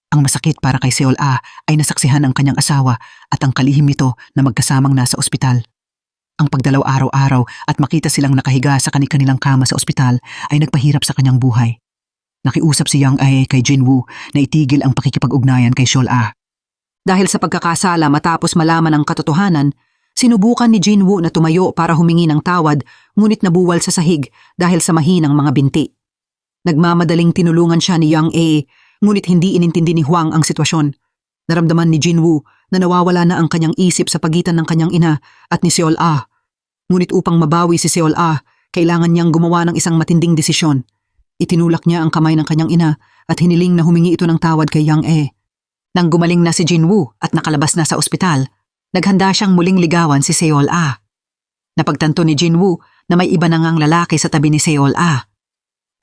Ang masakit para kay Seol Ah ay nasaksihan ang kanyang asawa at ang kalihim nito na magkasamang nasa ospital. Ang pagdalaw araw-araw at makita silang nakahiga sa kanilang kama sa ospital ay nagpahirap sa kanyang buhay. Nakiusap si Yang Ae kay Jinwoo na itigil ang pakikipag-ugnayan kay Seol Ah. Dahil sa pagkakasala matapos malaman ang katotohanan, sinubukan ni Jinwoo na tumayo para humingi ng tawad ngunit nabuwal sa sahig dahil sa mahinang mga binti. Nagmamadaling tinulungan siya ni Yang Ae ngunit hindi inintindi ni Hwang ang sitwasyon. Naramdaman ni Jinwoo na nawawala na ang kanyang isip sa pagitan ng kanyang ina at ni Seol Ah. Ngunit upang mabawi si Seol Ah, kailangan niyang gumawa ng isang matinding desisyon. Itinulak niya ang kamay ng kanyang ina at hiniling na humingi ito ng tawad kay Yang E. Nang gumaling na si Jinwoo at nakalabas na sa ospital, naghanda siyang muling ligawan si Seol Ah. Napagtanto ni Jinwoo na may iba na ngang lalaki sa tabi ni Seol Ah.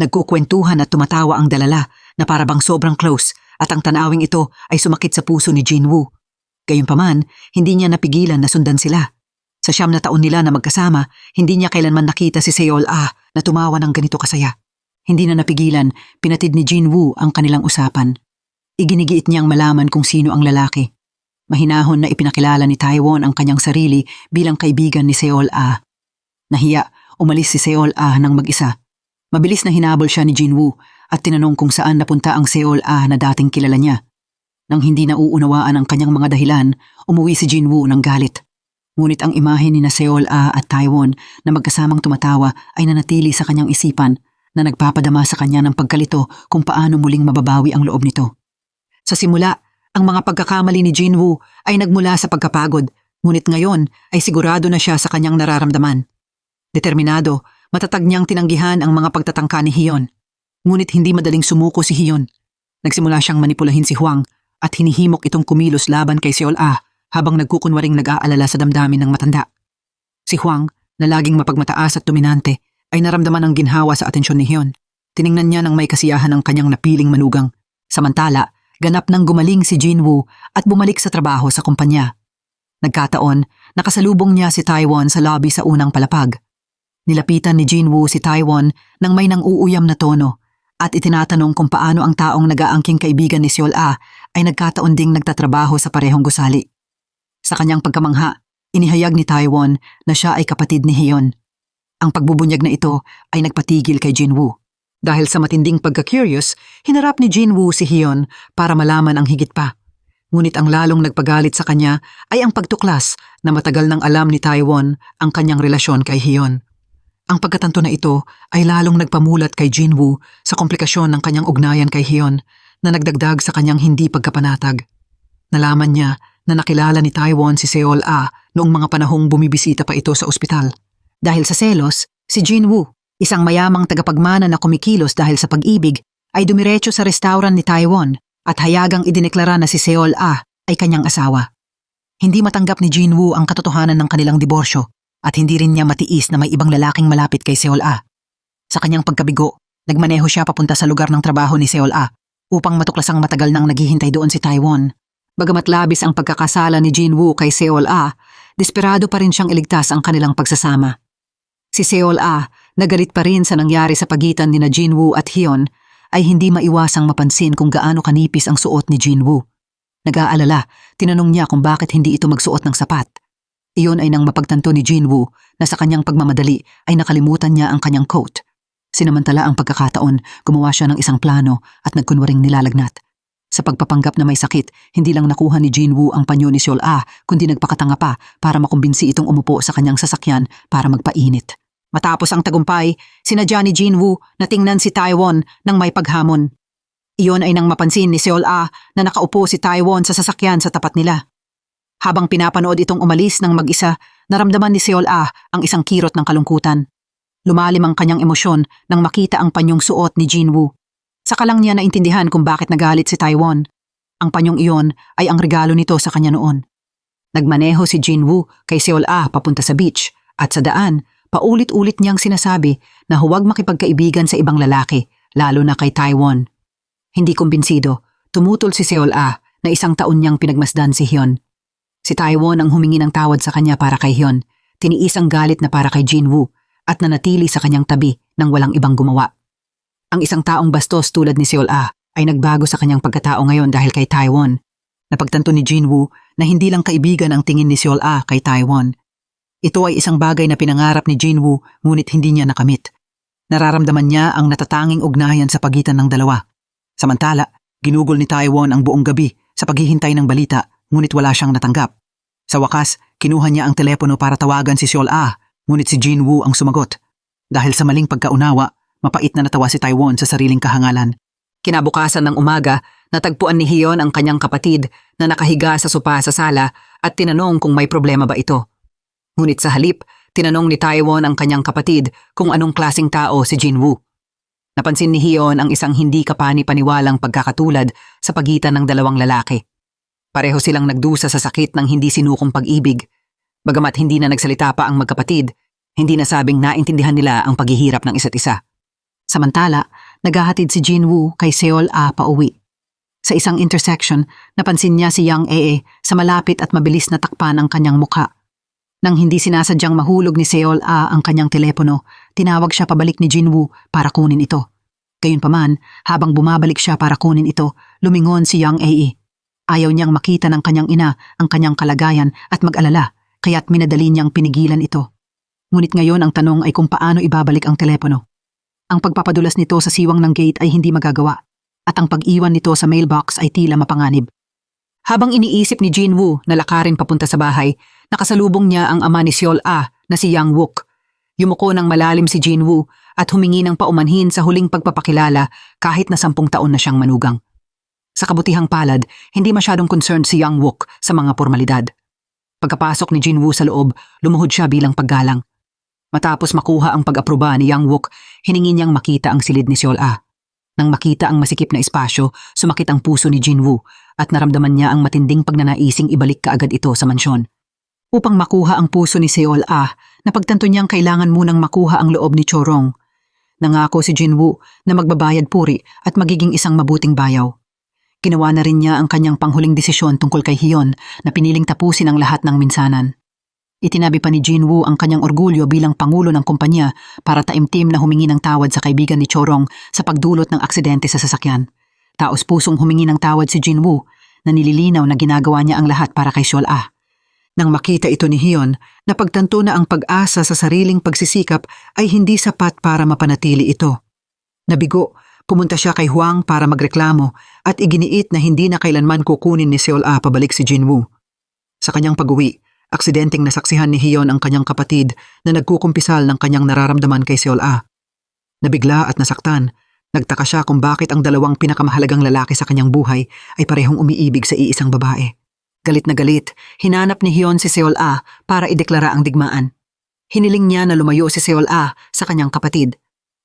Nagkukwentuhan at tumatawa ang dalala na parabang sobrang close at ang tanawing ito ay sumakit sa puso ni Jinwoo. Gayunpaman, hindi niya napigilan na sundan sila. Sa 9 na taon nila na magkasama, hindi niya kailanman nakita si Seol Ah na tumawa ng ganito kasaya. Hindi na napigilan, pinatid ni Jinwoo ang kanilang usapan. Iginigiit niyang malaman kung sino ang lalaki. Mahinahon na ipinakilala ni Taiwan ang kanyang sarili bilang kaibigan ni Seol Ah. Nahiya, umalis si Seol Ah nang mag-isa. Mabilis na hinabol siya ni Jinwoo at tinanong kung saan napunta ang Seol Ah na dating kilala niya. Nang hindi nauunawaan ang kanyang mga dahilan, umuwi si Jinwoo ng galit. Ngunit ang imahe ni na Seol Ah at Taiwan na magkasamang tumatawa ay nanatili sa kanyang isipan na nagpapadama sa kanya ng pagkalito kung paano muling mababawi ang loob nito. Sa simula, ang mga pagkakamali ni Jinwoo ay nagmula sa pagkapagod, ngunit ngayon ay sigurado na siya sa kanyang nararamdaman. Determinado, matatag niyang tinanggihan ang mga pagtatangka ni Hyun. Ngunit hindi madaling sumuko si Hyun. Nagsimula siyang manipulahin si Hwang at hinihimok itong kumilos laban kay Seol Ah habang nagkukunwaring nag-aalala sa damdamin ng matanda. Si Hwang, na laging mapagmataas at dominante, ay naramdaman ang ginhawa sa atensyon ni Hyun. Tiningnan niya ng may kasiyahan ang kanyang napiling manugang. Samantala, ganap nang gumaling si Jinwoo at bumalik sa trabaho sa kumpanya. Nagkataon, nakasalubong niya si Taiwan sa lobby sa unang palapag. Nilapitan ni Jinwoo si Taiwan nang may nang-uuyam na tono at itinatanong kung paano ang taong nag-aangking kaibigan ni Seol-ah ay nagkataon ding nagtatrabaho sa parehong gusali. Sa kanyang pagkamangha, inihayag ni Taiwan na siya ay kapatid ni Hyun. Ang pagbubunyag na ito ay nagpatigil kay Jinwoo. Dahil sa matinding pagka-curious, hinarap ni Jinwoo si Hyun para malaman ang higit pa. Ngunit ang lalong nagpagalit sa kanya ay ang pagtuklas na matagal nang alam ni Taiwan ang kanyang relasyon kay Hyun. Ang pagkatanto na ito ay lalong nagpamulat kay Jinwoo sa komplikasyon ng kanyang ugnayan kay Hyun na nagdagdag sa kanyang hindi pagkapanatag. Nalaman niya na nakilala ni Taiwan si Seol-ah noong mga panahong bumibisita pa ito sa ospital. Dahil sa selos, si Jinwoo, isang mayamang tagapagmana na kumikilos dahil sa pag-ibig, ay dumiretso sa restaurant ni Taiwan at hayagang idineklara na si Seol-ah ay kanyang asawa. Hindi matanggap ni Jinwoo ang katotohanan ng kanilang diborsyo at hindi rin niya matiis na may ibang lalaking malapit kay Seol-ah. Sa kanyang pagkabigo, nagmaneho siya papunta sa lugar ng trabaho ni Seol-ah upang matuklasang matagal nang naghihintay doon si Taiwan. Bagamat labis ang pagkakasala ni Jinwoo kay Seol-ah, desperado pa rin siyang iligtas ang kanilang pagsasama. Si Seol-ah, nagalit pa rin sa nangyari sa pagitan ni Jinwoo at Hyun, ay hindi maiwasang mapansin kung gaano kanipis ang suot ni Jinwoo. Nag-aalala, tinanong niya kung bakit hindi ito magsuot ng sapat. Iyon ay nang mapagtanto ni Jinwoo na sa kanyang pagmamadali ay nakalimutan niya ang kanyang coat. Sinamantala ang pagkakataon, gumawa siya ng isang plano at nagkunwaring nilalagnat. Sa pagpapanggap na may sakit, hindi lang nakuha ni Jinwoo ang panyo ni Seol-ah kundi nagpakatanga pa para makumbinsi itong umupo sa kanyang sasakyan para magpainit. Matapos ang tagumpay, sinadya ni Jinwoo na tingnan si Taiwan nang may paghamon. Iyon ay nang mapansin ni Seol-ah na nakaupo si Taiwan sa sasakyan sa tapat nila. Habang pinapanood itong umalis ng mag-isa, naramdaman ni Seol-ah ang isang kirot ng kalungkutan. Lumalim ang kanyang emosyon nang makita ang panyong suot ni Jinwoo. Saka lang niya naintindihan kung bakit nagalit si Taiwan. Ang panyong iyon ay ang regalo nito sa kanya noon. Nagmaneho si Jinwoo kay Seol-ah papunta sa beach at sa daan, paulit-ulit niyang sinasabi na huwag makipagkaibigan sa ibang lalaki, lalo na kay Taiwan. Hindi kumbinsido, tumutol si Seol-ah na isang taon niyang pinagmasdan si Hyun. Si Taiwan ang humingi ng tawad sa kanya para kay Hyun, tiniis ang galit na para kay Jinwoo at nanatili sa kanyang tabi nang walang ibang gumawa. Ang isang taong bastos tulad ni Seol-ah ay nagbago sa kanyang pagkatao ngayon dahil kay Taiwan. Napagtanto ni Jinwoo na hindi lang kaibigan ang tingin ni Seol-ah kay Taiwan. Ito ay isang bagay na pinangarap ni Jinwoo ngunit hindi niya nakamit. Nararamdaman niya ang natatanging ugnayan sa pagitan ng dalawa. Samantala, ginugol ni Taiwan ang buong gabi sa paghihintay ng balita ngunit wala siyang natanggap. Sa wakas, kinuha niya ang telepono para tawagan si Seol-ah ngunit si Jinwoo ang sumagot. Dahil sa maling pagkaunawa, mapait na natawa si Taiwan sa sariling kahangalan. Kinabukasan ng umaga, natagpuan ni Hyun ang kanyang kapatid na nakahiga sa sopa sa sala at tinanong kung may problema ba ito. Ngunit sa halip, tinanong ni Taiwan ang kanyang kapatid kung anong klaseng tao si Jinwoo. Napansin ni Hyun ang isang hindi kapani-paniwalang pagkakatulad sa pagitan ng dalawang lalaki. Pareho silang nagdusa sa sakit ng hindi sinukong pag-ibig. Bagamat hindi na nagsalita pa ang magkapatid, hindi nasabing naintindihan nila ang paghihirap ng isa't isa. Samantala, naghahatid si Jinwoo kay Seol-ah pauwi. Sa isang intersection, napansin niya si Yang Ee sa malapit at mabilis na takpan ang kanyang mukha. Nang hindi sinasadyang mahulog ni Seol-ah ang kanyang telepono, tinawag siya pabalik ni Jinwoo para kunin ito. Gayunpaman, habang bumabalik siya para kunin ito, lumingon si Yang Ee. Ayaw niyang makita ng kanyang ina ang kanyang kalagayan at mag-alala, kaya't minadali niyang pinigilan ito. Ngunit ngayon ang tanong ay kung paano ibabalik ang telepono. Ang pagpapadulas nito sa siwang ng gate ay hindi magagawa at ang pag-iwan nito sa mailbox ay tila mapanganib. Habang iniisip ni Jinwoo na lakarin papunta sa bahay, nakasalubong niya ang ama ni Seol-ah na si Yang Wook. Yumuko ng malalim si Jinwoo at humingi ng paumanhin sa huling pagpapakilala kahit na 10 taon na siyang manugang. Sa kabutihang palad, hindi masyadong concerned si Yang Wook sa mga formalidad. Pagkapasok ni Jinwoo sa loob, lumuhod siya bilang paggalang. Matapos makuha ang pag-aproba ni Yang Wook, hiningi niyang makita ang silid ni Seol-ah. Nang makita ang masikip na espasyo, sumakit ang puso ni Jinwoo at naramdaman niya ang matinding pagnanaising ibalik kaagad ito sa mansyon. Upang makuha ang puso ni Seol-ah, Napagtanto niyang kailangan munang makuha ang loob ni Chorong. Nangako si Jinwoo na magbabayad puri at magiging isang mabuting bayaw. Ginawa na rin niya ang kanyang panghuling desisyon tungkol kay Hyun na piniling tapusin ang lahat ng minsanan. Itinabi pa ni Jinwoo ang kanyang orgulyo bilang pangulo ng kumpanya para taimtim na humingi ng tawad sa kaibigan ni Chorong sa pagdulot ng aksidente sa sasakyan. Taos pusong humingi ng tawad si Jinwoo na nililinaw na ginagawa niya ang lahat para kay Seol-ah. Nang makita ito ni Hyun, napagtanto na ang pag-asa sa sariling pagsisikap ay hindi sapat para mapanatili ito. Nabigo, pumunta siya kay Hwang para magreklamo at iginiit na hindi na kailanman kukunin ni Seol-ah pabalik si Jinwoo. Sa kanyang pag-uwi, aksidenteng nasaksihan ni Hyun ang kanyang kapatid na nagkukumpisal ng kanyang nararamdaman kay Seol-ah. Nabigla at nasaktan, nagtaka siya kung bakit ang dalawang pinakamahalagang lalaki sa kanyang buhay ay parehong umiibig sa iisang babae. Galit na galit, hinanap ni Hyun si Seol-ah para ideklara ang digmaan. Hiniling niya na lumayo si Seol-ah sa kanyang kapatid.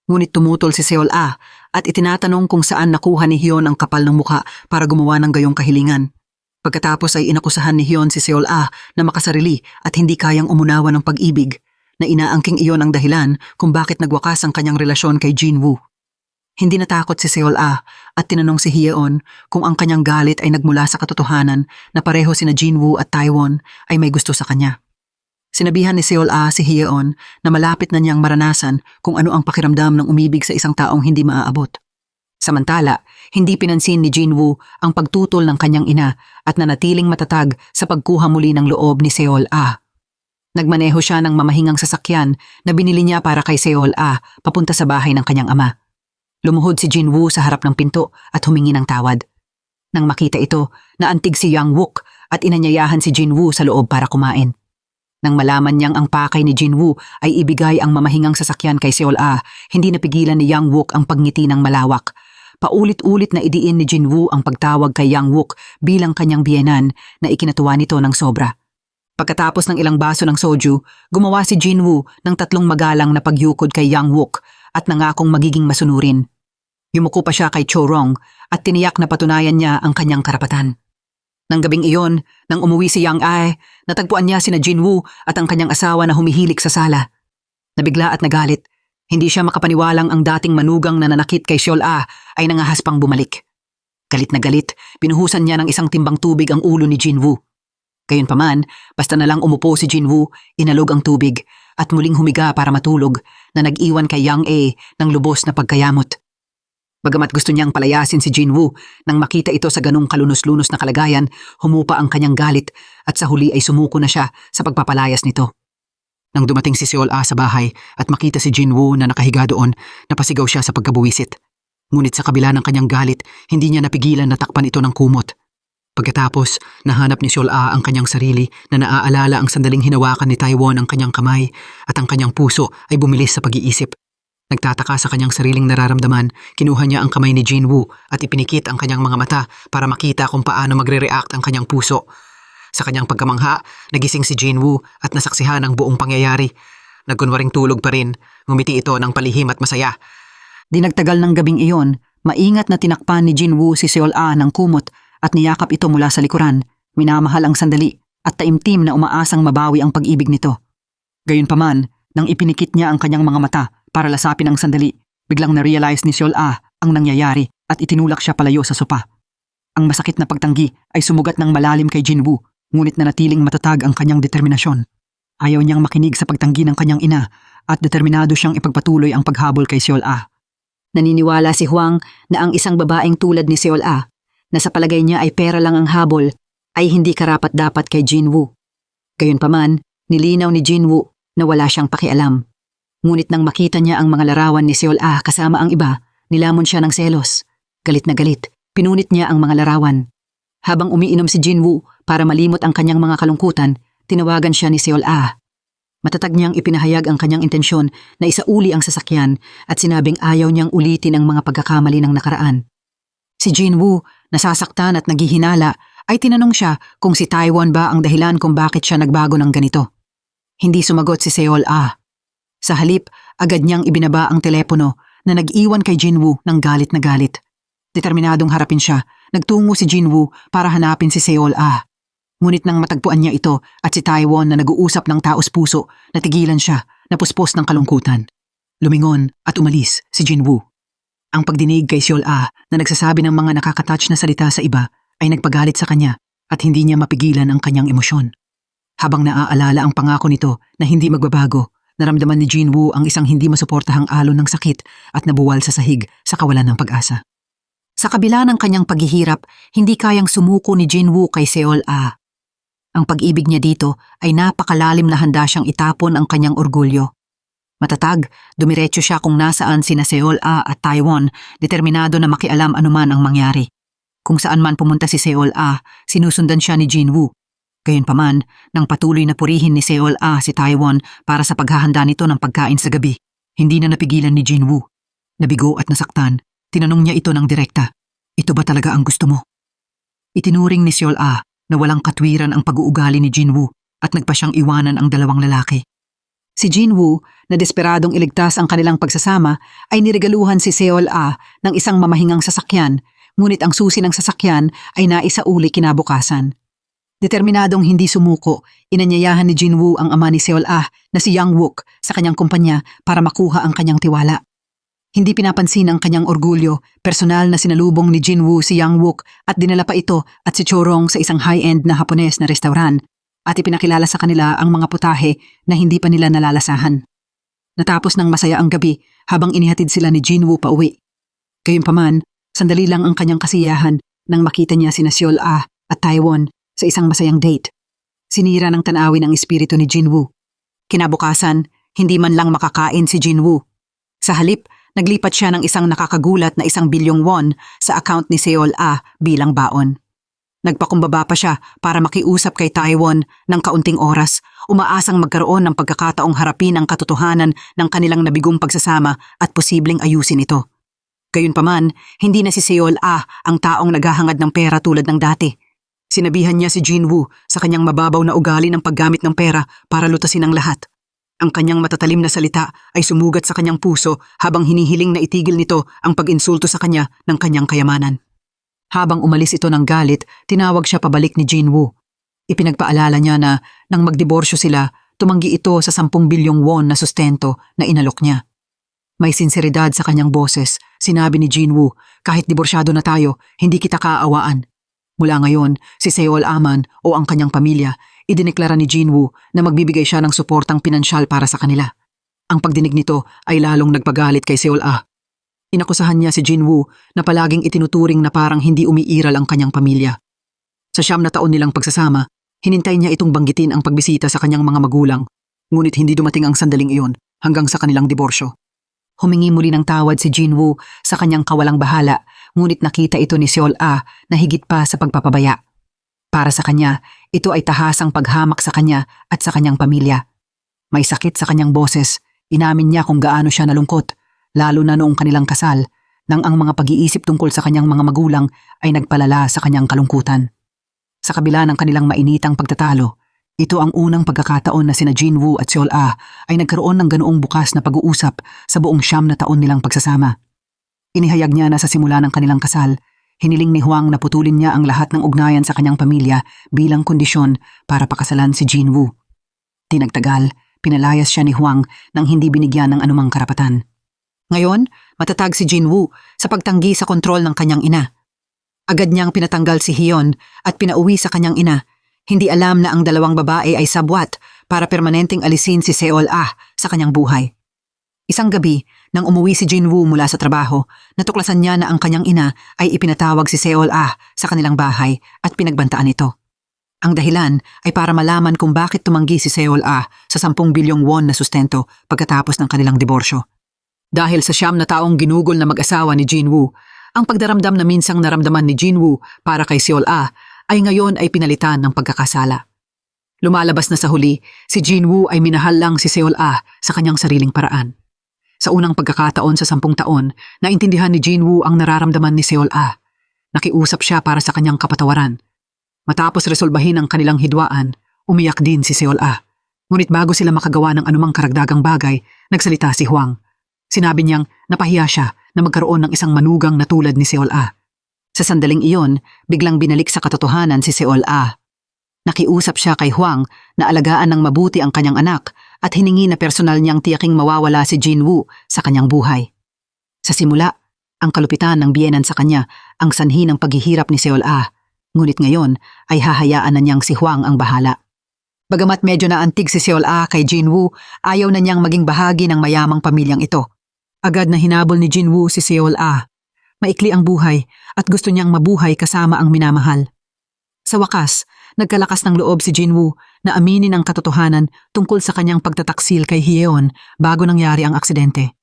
Ngunit tumutol si Seol-ah at itinatanong kung saan nakuha ni Hyun ang kapal ng muka para gumawa ng gayong kahilingan. Pagkatapos ay inakusahan ni Hyun si Seol-ah na makasarili at hindi kayang umunawa ng pag-ibig, na inaangking iyon ang dahilan kung bakit nagwakas ang kanyang relasyon kay Jinwoo. Hindi natakot si Seol-ah at tinanong si Hyeon kung ang kanyang galit ay nagmula sa katotohanan na pareho sina Jinwoo at Taiwon ay may gusto sa kanya. Sinabihan ni Seol-ah si Hyeon na malapit na niyang maranasan kung ano ang pakiramdam ng umibig sa isang taong hindi maaabot. Samantala, hindi pinansin ni Jinwoo ang pagtutol ng kanyang ina at nanatiling matatag sa pagkuha muli ng loob ni Seol-ah. Nagmaneho siya ng mamahingang sasakyan na binili niya para kay Seol-ah papunta sa bahay ng kanyang ama. Lumuhod si Jinwoo sa harap ng pinto at humingi ng tawad. Nang makita ito, naantig si Yang Wook at inanyayahan si Jinwoo sa loob para kumain. Nang malaman niyang ang pakay ni Jinwoo ay ibigay ang mamahingang sasakyan kay Seol-ah, hindi napigilan ni Yang Wook ang pagngiti ng malawak. Paulit-ulit na idiin ni Jinwoo ang pagtawag kay Yang Wook bilang kanyang biyenan na ikinatuwa nito ng sobra. Pagkatapos ng ilang baso ng soju, gumawa si Jinwoo ng 3 magalang na pagyukod kay Yang Wook at nangakong magiging masunurin. Yumuko pa siya kay Chorong at tiniyak na patunayan niya ang kanyang karapatan. Nang gabing iyon, nang umuwi si Yang Ae, natagpuan niya sina Jinwoo at ang kanyang asawa na humihilik sa sala. Nabigla at nagalit. Hindi siya makapaniwalang ang dating manugang na nanakit kay Seol-ah ay nangahaspang bumalik. Galit na galit, pinuhusan niya ng isang timbang tubig ang ulo ni Jinwoo. Gayunpaman, basta na lang umupo si Jinwoo, inalog ang tubig at muling humiga para matulog na nag-iwan kay Yang Ae ng lubos na pagkayamot. Bagamat gusto niyang palayasin si Jinwoo, nang makita ito sa ganung kalunos-lunos na kalagayan, humupa ang kanyang galit at sa huli ay sumuko na siya sa pagpapalayas nito. Nang dumating si Seol-ah sa bahay at makita si Jinwoo na nakahiga doon, napasigaw siya sa pagkabuwisit. Ngunit sa kabila ng kanyang galit, hindi niya napigilan na takpan ito ng kumot. Pagkatapos, nahanap ni Seol-ah ang kanyang sarili na naaalala ang sandaling hinawakan ni Taiwon ang kanyang kamay at ang kanyang puso ay bumilis sa pag-iisip. Nagtataka sa kanyang sariling nararamdaman, kinuha niya ang kamay ni Jinwoo at ipinikit ang kanyang mga mata para makita kung paano magre-react ang kanyang puso. Sa kanyang pagkamangha, nagising si Jinwoo at nasaksihan ang buong pangyayari. Nagkunwaring tulog pa rin, ngumiti ito ng palihim at masaya. Di nagtagal ng gabing iyon, maingat na tinakpan ni Jinwoo si Seol-ah ng kumot at niyakap ito mula sa likuran, minamahal ang sandali at taimtim na umaasang mabawi ang pag-ibig nito. Gayunpaman, nang ipinikit niya ang kanyang mga mata para lasapin ang sandali, biglang na-realize ni Seol-ah ang nangyayari at itinulak siya palayo sa sopa. Ang masakit na pagtanggi ay sumugat ng malalim kay Jinwoo, ngunit nanatiling matatag ang kanyang determinasyon. Ayaw niyang makinig sa pagtanggi ng kanyang ina at determinado siyang ipagpatuloy ang paghabol kay Seol-ah. Naniniwala si Hwang na ang isang babaeng tulad ni Seol-ah, na sa palagay niya ay pera lang ang habol, ay hindi karapat-dapat kay Jinwoo. Gayunpaman, nilinaw ni Jinwoo na wala siyang pakialam. Ngunit nang makita niya ang mga larawan ni Seol-ah kasama ang iba, nilamon siya ng selos. Galit na galit, pinunit niya ang mga larawan. Habang umiinom si Jinwoo para malimot ang kanyang mga kalungkutan, tinawagan siya ni Seol-ah. Matatag niyang ipinahayag ang kanyang intensyon na isauli ang sasakyan at sinabing ayaw niyang ulitin ang mga pagkakamali ng nakaraan. Si Jinwoo, nasasaktan at naghihinala, ay tinanong siya kung si Taiwon ba ang dahilan kung bakit siya nagbago ng ganito. Hindi sumagot si Seol-ah. Sa halip, agad niyang ibinaba ang telepono na nag-iwan kay Jinwoo ng galit na galit. Determinadong harapin siya, nagtungo si Jinwoo para hanapin si Seol-ah. Ngunit nang matagpuan niya ito at si Taiwan na nag-uusap ng taos puso, natigilan siya, napuspos ng kalungkutan. Lumingon at umalis si Jinwoo. Ang pagdinig kay Seol Ah na nagsasabi ng mga nakakatouch na salita sa iba ay nagpagalit sa kanya at hindi niya mapigilan ang kanyang emosyon. Habang naaalala ang pangako nito na hindi magbabago, naramdaman ni Jinwoo ang isang hindi masuportahang alon ng sakit at nabuwal sa sahig sa kawalan ng pag-asa. Sa kabila ng kanyang paghihirap, hindi kayang sumuko ni Jinwoo kay Seol Ah. Ang pag-ibig niya dito ay napakalalim na handa siyang itapon ang kanyang orgulyo. Matatag, dumiretso siya kung nasaan sina Seol Ah at Taiwan, determinado na makialam anuman ang mangyari. Kung saan man pumunta si Seol Ah, sinusundan siya ni Jinwoo. Gayunpaman, nang patuloy na purihin ni Seol Ah si Taiwan para sa paghahanda nito ng pagkain sa gabi, hindi na napigilan ni Jinwoo. Nabigo at nasaktan, tinanong niya ito ng direkta, "Ito ba talaga ang gusto mo?" Itinuring ni Seol Ah na walang katwiran ang pag-uugali ni Jinwoo at nagpa siyang iwanan ang dalawang lalaki. Si Jinwoo, na desperadong iligtas ang kanilang pagsasama, ay niregaluhan si Seol Ah ng isang mamahingang sasakyan, ngunit ang susi ng sasakyan ay naisauli kinabukasan. Determinadong hindi sumuko, inanyayahan ni Jinwoo ang ama ni Seol Ah na si Yang Wook sa kanyang kumpanya para makuha ang kanyang tiwala. Hindi pinapansin ang kanyang orgulyo, personal na sinalubong ni Jinwoo si Yang Wook at dinala pa ito at si Chorong sa isang high-end na Hapones na restauran at ipinakilala sa kanila ang mga putahe na hindi pa nila nalalasahan. Natapos ng masaya ang gabi habang inihatid sila ni Jinwoo pa uwi. Gayunpaman, sandali lang ang kanyang kasiyahan nang makita niya sina Seol Ah at Taiwan sa isang masayang date. Sinira ng tanawin ang espiritu ni Jinwoo. Kinabukasan, hindi man lang makakain si Jinwoo. Sa halip, naglipat siya ng isang nakakagulat na 1 bilyong won sa account ni Seol Ah bilang baon. Nagpakumbaba pa siya para makiusap kay Taiwan ng kaunting oras, umaasang magkaroon ng pagkakataong harapin ang katotohanan ng kanilang nabigong pagsasama at posibleng ayusin ito. Gayunpaman, hindi na si Seol Ah ang taong naghahangad ng pera tulad ng dati. Sinabihan niya si Jinwoo sa kanyang mababaw na ugali ng paggamit ng pera para lutasin ang lahat. Ang kanyang matatalim na salita ay sumugat sa kanyang puso habang hinihiling na itigil nito ang pag-insulto sa kanya ng kanyang kayamanan. Habang umalis ito ng galit, tinawag siya pabalik ni Jinwoo. Ipinagpaalala niya na nang magdiborsyo sila, tumanggi ito sa 10 bilyong won na sustento na inalok niya. May sinseridad sa kanyang boses, sinabi ni Jinwoo, "Kahit diborsyado na tayo, hindi kita kaaawaan." Mula ngayon, si Seol Aman o ang kanyang pamilya, idineklara ni Jinwoo na magbibigay siya ng suportang pinansyal para sa kanila. Ang pagdinig nito ay lalong nagpagalit kay Seol Ah. Inakusahan niya si Jinwoo na palaging itinuturing na parang hindi umiiral ang kanyang pamilya. Sa 9 na taon nilang pagsasama, hinintay niya itong banggitin ang pagbisita sa kanyang mga magulang, ngunit hindi dumating ang sandaling iyon hanggang sa kanilang diborsyo. Humingi muli ng tawad si Jinwoo sa kanyang kawalang bahala, ngunit nakita ito ni Seol Ah na higit pa sa pagpapabaya. Para sa kanya, ito ay tahasang paghamak sa kanya at sa kanyang pamilya. May sakit sa kanyang boses, inamin niya kung gaano siya nalungkot, lalo na noong kanilang kasal, nang ang mga pag-iisip tungkol sa kanyang mga magulang ay nagpalala sa kanyang kalungkutan. Sa kabila ng kanilang mainitang pagtatalo, ito ang unang pagkakataon na sina Jinwoo at Seol Ah ay nagkaroon ng ganoong bukas na pag-uusap sa buong 9 na taon nilang pagsasama. Inihayag niya na sa simula ng kanilang kasal, hiniling ni Hwang na putulin niya ang lahat ng ugnayan sa kanyang pamilya bilang kondisyon para pakasalan si Jinwoo. Di nagtagal, pinalayas siya ni Hwang nang hindi binigyan ng anumang karapatan. Ngayon, matatag si Jinwoo sa pagtanggi sa kontrol ng kanyang ina. Agad niyang pinatanggal si Hyun at pinauwi sa kanyang ina. Hindi alam na ang dalawang babae ay sabwat para permanenteng alisin si Seol Ah sa kanyang buhay. Isang gabi, nang umuwi si Jinwoo mula sa trabaho, natuklasan niya na ang kanyang ina ay ipinatawag si Seol Ah sa kanilang bahay at pinagbantaan ito. Ang dahilan ay para malaman kung bakit tumanggi si Seol Ah sa 10 bilyong won na sustento pagkatapos ng kanilang diborsyo. Dahil sa 9 na taong ginugol na mag-asawa ni Jinwoo, ang pagdaramdam na minsang naramdaman ni Jinwoo para kay Seol Ah ay ngayon ay pinalitan ng pagkakasala. Lumalabas na sa huli, si Jinwoo ay minahal lang si Seol Ah sa kanyang sariling paraan. Sa unang pagkakataon sa 10 taon, naintindihan ni Jinwoo ang nararamdaman ni Seol Ah. Nakiusap siya para sa kanyang kapatawaran. Matapos resolbahin ang kanilang hidwaan, umiyak din si Seol Ah. Ngunit bago sila makagawa ng anumang karagdagang bagay, nagsalita si Hwang. Sinabi niyang napahiya siya na magkaroon ng isang manugang na tulad ni Seol Ah. Sa sandaling iyon, biglang binalik sa katotohanan si Seol Ah. Nakiusap siya kay Huang na alagaan ng mabuti ang kanyang anak at hiningi na personal niyang tiyaking mawawala si Jinwoo sa kanyang buhay. Sa simula, ang kalupitan ng biyenan sa kanya ang sanhi ng paghihirap ni Seol Ah, ngunit ngayon ay hahayaan na niyang si Huang ang bahala. Bagamat medyo naantig si Seol Ah kay Jinwoo, ayaw na niyang maging bahagi ng mayamang pamilyang ito. Agad na hinabol ni Jinwoo si Seol Ah. Maikli ang buhay at gusto niyang mabuhay kasama ang minamahal. Sa wakas, nagkalakas ng loob si Jinwoo na aminin ang katotohanan tungkol sa kanyang pagtataksil kay Hyeon bago nangyari ang aksidente.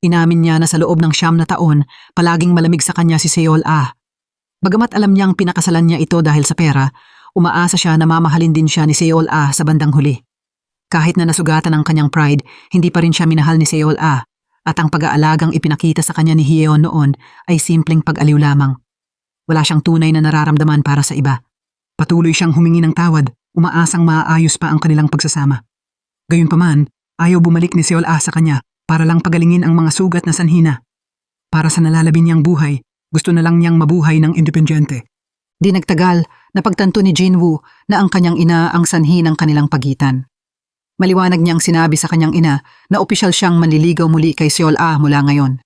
Inamin niya na sa loob ng 9 na taon, palaging malamig sa kanya si Seol Ah. Bagamat alam niyang pinakasalan niya ito dahil sa pera, umaasa siya na mamahalin din siya ni Seol Ah sa bandang huli. Kahit na nasugatan ang kanyang pride, hindi pa rin siya minahal ni Seol Ah at ang pag-aalagang ipinakita sa kanya ni Hyeon noon ay simpleng pag-aliw lamang. Wala siyang tunay na nararamdaman para sa iba. Patuloy siyang humingi ng tawad, umaasang maaayos pa ang kanilang pagsasama. Gayunpaman, ayaw bumalik ni Seol Ah sa kanya para lang pagalingin ang mga sugat na sanhina. Para sa nalalabi niyang buhay, gusto na lang niyang mabuhay ng independyente. Di nagtagal, napagtanto ni Jinwoo na ang kanyang ina ang sanhi ng kanilang pagitan. Maliwanag niyang sinabi sa kanyang ina na opisyal siyang manliligaw muli kay Seol Ah mula ngayon.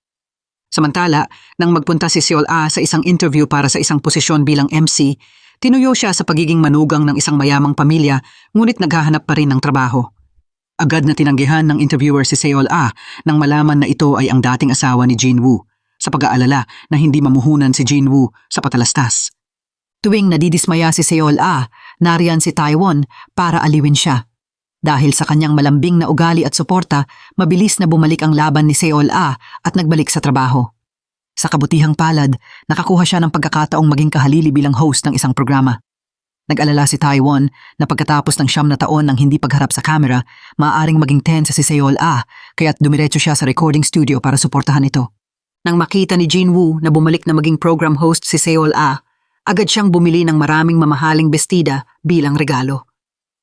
Samantala, nang magpunta si Seol Ah sa isang interview para sa isang posisyon bilang MC, tinuyo siya sa pagiging manugang ng isang mayamang pamilya ngunit naghahanap pa rin ng trabaho. Agad na tinanggihan ng interviewer si Seol Ah nang malaman na ito ay ang dating asawa ni Jinwoo sa pag-aalala na hindi mamuhunan si Jinwoo sa patalastas. Tuwing nadidismaya si Seol Ah, nariyan si Taiwon para aliwin siya. Dahil sa kanyang malambing na ugali at suporta, mabilis na bumalik ang laban ni Seol Ah at nagbalik sa trabaho. Sa kabutihang palad, nakakuha siya ng pagkakataong maging kahalili bilang host ng isang programa. Nag-alala si Taiwon na pagkatapos ng 9 na taon ng hindi pagharap sa camera, maaaring maging tense si Seol Ah, kaya't dumiretso siya sa recording studio para suportahan ito. Nang makita ni Jinwoo na bumalik na maging program host si Seol Ah, agad siyang bumili ng maraming mamahaling bestida bilang regalo.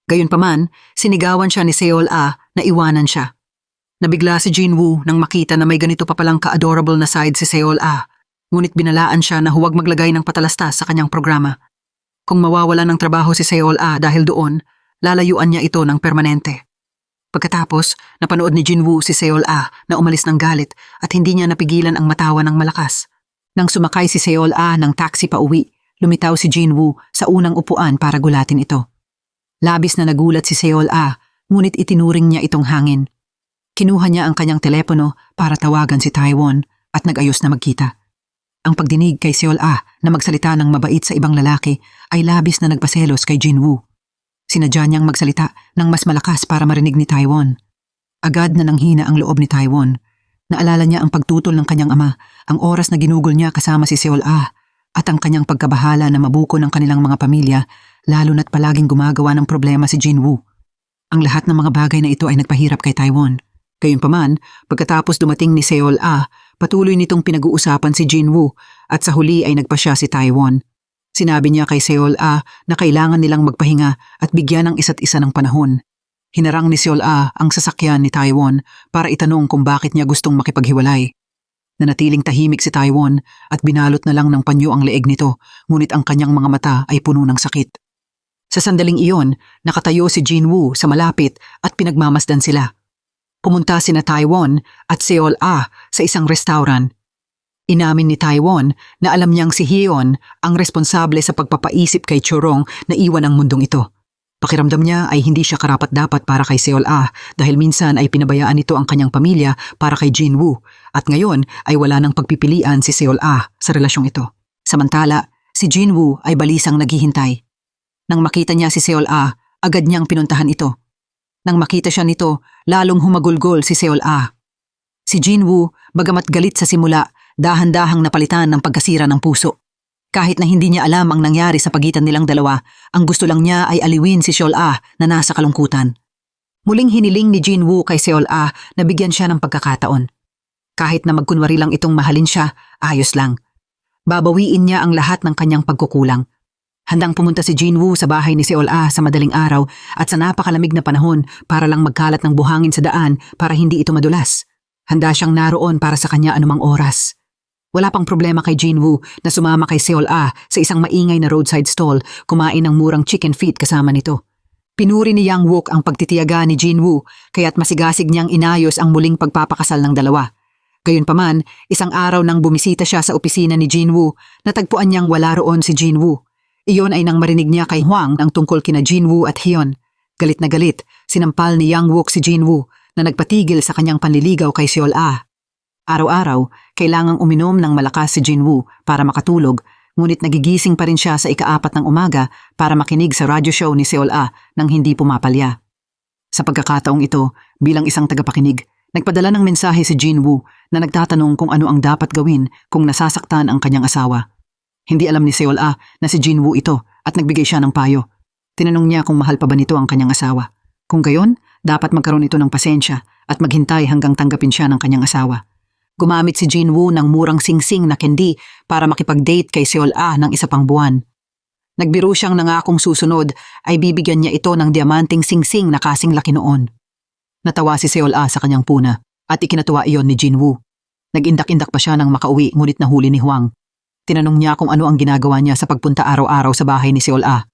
Gayunpaman, sinigawan siya ni Seol Ah na iwanan siya. Nabigla si Jinwoo nang makita na may ganito pa palang ka-adorable na side si Seol Ah, ngunit binalaan siya na huwag maglagay ng patalastas sa kanyang programa. Kung mawawala ng trabaho si Seol Ah dahil doon, lalayuan niya ito ng permanente. Pagkatapos, napanood ni Jinwoo si Seol Ah na umalis ng galit at hindi niya napigilan ang matawa ng malakas. Nang sumakay si Seol Ah ng taxi pa uwi, lumitaw si Jinwoo sa unang upuan para gulatin ito. Labis na nagulat si Seol Ah, ngunit itinuring niya itong hangin. Kinuha niya ang kanyang telepono para tawagan si Taiwon at nag-ayos na magkita. Ang pagdinig kay Seol Ah na magsalita ng mabait sa ibang lalaki ay labis na nagpaselos kay Jinwoo. Sinadya niyang magsalita ng mas malakas para marinig ni Taiwon. Agad na nanghina ang loob ni Taiwon. Naalala niya ang pagtutol ng kanyang ama, ang oras na ginugol niya kasama si Seol Ah, at ang kanyang pagkabahala na mabuko ng kanilang mga pamilya, lalo na't palaging gumagawa ng problema si Jinwoo. Ang lahat ng mga bagay na ito ay nagpahirap kay Taiwon. Gayunpaman, pagkatapos dumating ni Seol Ah, patuloy nitong pinag-uusapan si Jinwoo at sa huli ay nagpasya si Taiwon. Sinabi niya kay Seol Ah na kailangan nilang magpahinga at bigyan ng isa't isa ng panahon. Hinarang ni Seol Ah ang sasakyan ni Taiwon para itanong kung bakit niya gustong makipaghiwalay. Nanatiling tahimik si Taiwon at binalot na lang ng panyo ang leeg nito, ngunit ang kanyang mga mata ay puno ng sakit. Sa sandaling iyon, nakatayo si Jinwoo sa malapit at pinagmamasdan sila. Pumunta sina Taiwon at Seol Ah sa isang restaurant. Inamin ni Taiwon na alam niyang si Hyeon ang responsable sa pagpapaisip kay Chorong na iwan ang mundong ito. Pakiramdam niya ay hindi siya karapat-dapat para kay Seol Ah dahil minsan ay pinabayaan nito ang kanyang pamilya para kay Jinwoo at ngayon ay wala nang pagpipilian si Seol Ah sa relasyong ito. Samantala, si Jinwoo ay balisang naghihintay. Nang makita niya si Seol Ah, agad niyang pinuntahan ito. Nang makita siya nito, lalong humagulgol si Seol Ah. Si Jinwoo, bagamat galit sa simula, dahan-dahang napalitan ng pagkasira ng puso. Kahit na hindi niya alam ang nangyari sa pagitan nilang dalawa, ang gusto lang niya ay aliwin si Seol Ah na nasa kalungkutan. Muling hiniling ni Jinwoo kay Seol Ah na bigyan siya ng pagkakataon. Kahit na magkunwari lang itong mahalin siya, ayos lang. Babawiin niya ang lahat ng kanyang pagkukulang. Handang pumunta si Jinwoo sa bahay ni Seol Ah sa madaling araw at sa napakalamig na panahon para lang magkalat ng buhangin sa daan para hindi ito madulas. Handa siyang naroon para sa kanya anumang oras. Wala pang problema kay Jinwoo na sumama kay Seol Ah sa isang maingay na roadside stall kumain ng murang chicken feet kasama nito. Pinuri ni Yang Wook ang pagtitiyaga ni Jinwoo kaya't masigasig niyang inayos ang muling pagpapakasal ng dalawa. Gayunpaman, isang araw nang bumisita siya sa opisina ni Jinwoo, natagpuan niyang wala roon si Jinwoo. Iyon ay nang marinig niya kay Hwang ang tungkol kina Jinwoo at Hyun. Galit na galit, sinampal ni Yang Wook si Jinwoo na nagpatigil sa kanyang panliligaw kay Seol Ah. Araw-araw, kailangang uminom ng malakas si Jinwoo para makatulog, ngunit nagigising pa rin siya sa ika-4 ng umaga para makinig sa radio show ni Seol Ah nang hindi pumapalya. Sa pagkakataong ito, bilang isang tagapakinig, nagpadala ng mensahe si Jinwoo na nagtatanong kung ano ang dapat gawin kung nasasaktan ang kanyang asawa. Hindi alam ni Seol Ah na si Jinwoo ito at nagbigay siya ng payo. Tinanong niya kung mahal pa ba nito ang kanyang asawa. Kung gayon, dapat magkaroon ito ng pasensya at maghintay hanggang tanggapin siya ng kanyang asawa. Gumamit si Jinwoo ng murang singsing na candy para makipag-date kay Seol Ah ng isa pang buwan. Nagbiro siyang nangakong susunod ay bibigyan niya ito ng diamanting singsing na kasing laki noon. Natawa si Seol Ah sa kanyang puna at ikinatuwa iyon ni Jinwoo. Nag-indak-indak pa siya nang makauwi ngunit nahuli ni Hwang. Tinanong niya kung ano ang ginagawa niya sa pagpunta araw-araw sa bahay ni Seol Ah.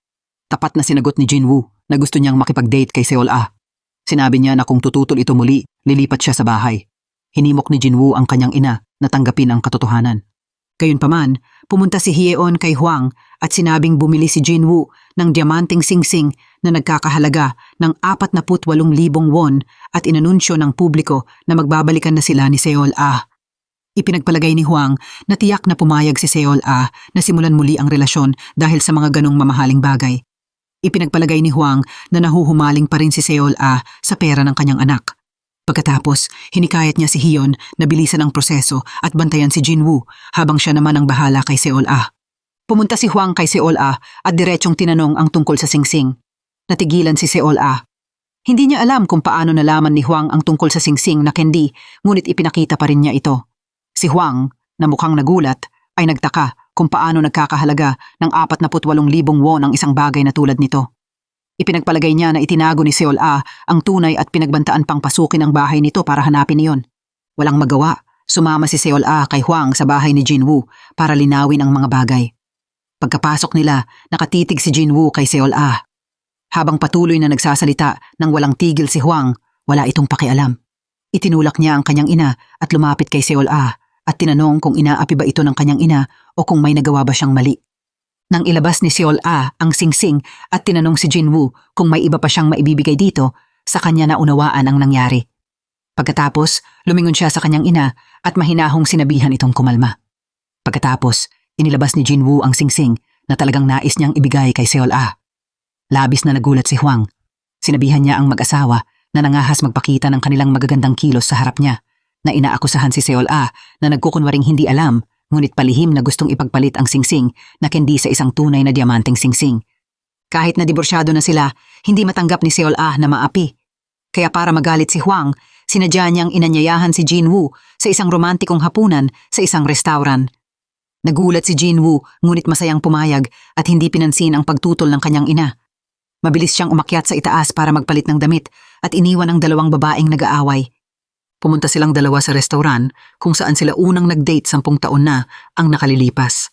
Tapat na sinagot ni Jinwoo na gusto niyang makipag-date kay Seol Ah. Sinabi niya na kung tututol ito muli, lilipat siya sa bahay. Hinimok ni Jinwoo ang kanyang ina na tanggapin ang katotohanan. Gayunpaman, pumunta si Hyeon kay Hwang at sinabing bumili si Jinwoo ng diamanting singsing na nagkakahalaga ng 48,000 won at inanunsyo ng publiko na magbabalikan na sila ni Seol Ah. Ipinagpalagay ni Hwang na tiyak na pumayag si Seol Ah na simulan muli ang relasyon dahil sa mga ganong mamahaling bagay. Ipinagpalagay ni Hwang na nahuhumaling pa rin si Seol Ah sa pera ng kanyang anak. Pagkatapos, hinikayat niya si Hyun na bilisan ang proseso at bantayan si Jinwoo habang siya naman ang bahala kay Seol Ah. Pumunta si Hwang kay Seol Ah at diretsong tinanong ang tungkol sa singsing. Natigilan si Seol Ah. Hindi niya alam kung paano nalaman ni Hwang ang tungkol sa singsing na candy, ngunit ipinakita pa rin niya ito. Si Hwang, na mukhang nagulat, ay nagtaka kung paano nagkakahalaga ng 48,000 won ang isang bagay na tulad nito. Ipinagpalagay niya na itinago ni Seol Ah ang tunay at pinagbantaan pang pasukin ang bahay nito para hanapin iyon. Walang magawa, sumama si Seol Ah kay Hwang sa bahay ni Jinwoo para linawin ang mga bagay. Pagkapasok nila, nakatitig si Jinwoo kay Seol Ah. Habang patuloy na nagsasalita nang walang tigil si Hwang, wala itong pakialam. Itinulak niya ang kanyang ina at lumapit kay Seol Ah at tinanong kung inaapi ba ito ng kanyang ina o kung may nagawa ba siyang mali. Nang ilabas ni Seol Ah ang singsing at tinanong si Jinwoo kung may iba pa siyang maibibigay dito, sa kanya na unawaan ang nangyari. Pagkatapos, lumingon siya sa kanyang ina at mahinahong sinabihan itong kumalma. Pagkatapos, inilabas ni Jinwoo ang singsing na talagang nais niyang ibigay kay Seol Ah. Labis na nagulat si Hwang. Sinabihan niya ang mag-asawa na nangahas magpakita ng kanilang magagandang kilos sa harap niya, na inaakusahan si Seol Ah na nagkukunwaring hindi alam ngunit palihim na gustong ipagpalit ang singsing na candy sa isang tunay na diamanting singsing. Kahit na diborsyado na sila, hindi matanggap ni Seol Ah na maapi. Kaya para magalit si Hwang, sinadya niyang inanyayahan si Jinwoo sa isang romantikong hapunan sa isang restaurant. Nagulat si Jinwoo ngunit masayang pumayag at hindi pinansin ang pagtutol ng kanyang ina. Mabilis siyang umakyat sa itaas para magpalit ng damit at iniwan ang dalawang babaeng nag-aaway. Pumunta silang dalawa sa restaurant kung saan sila unang nag-date 10 taon na ang nakalilipas.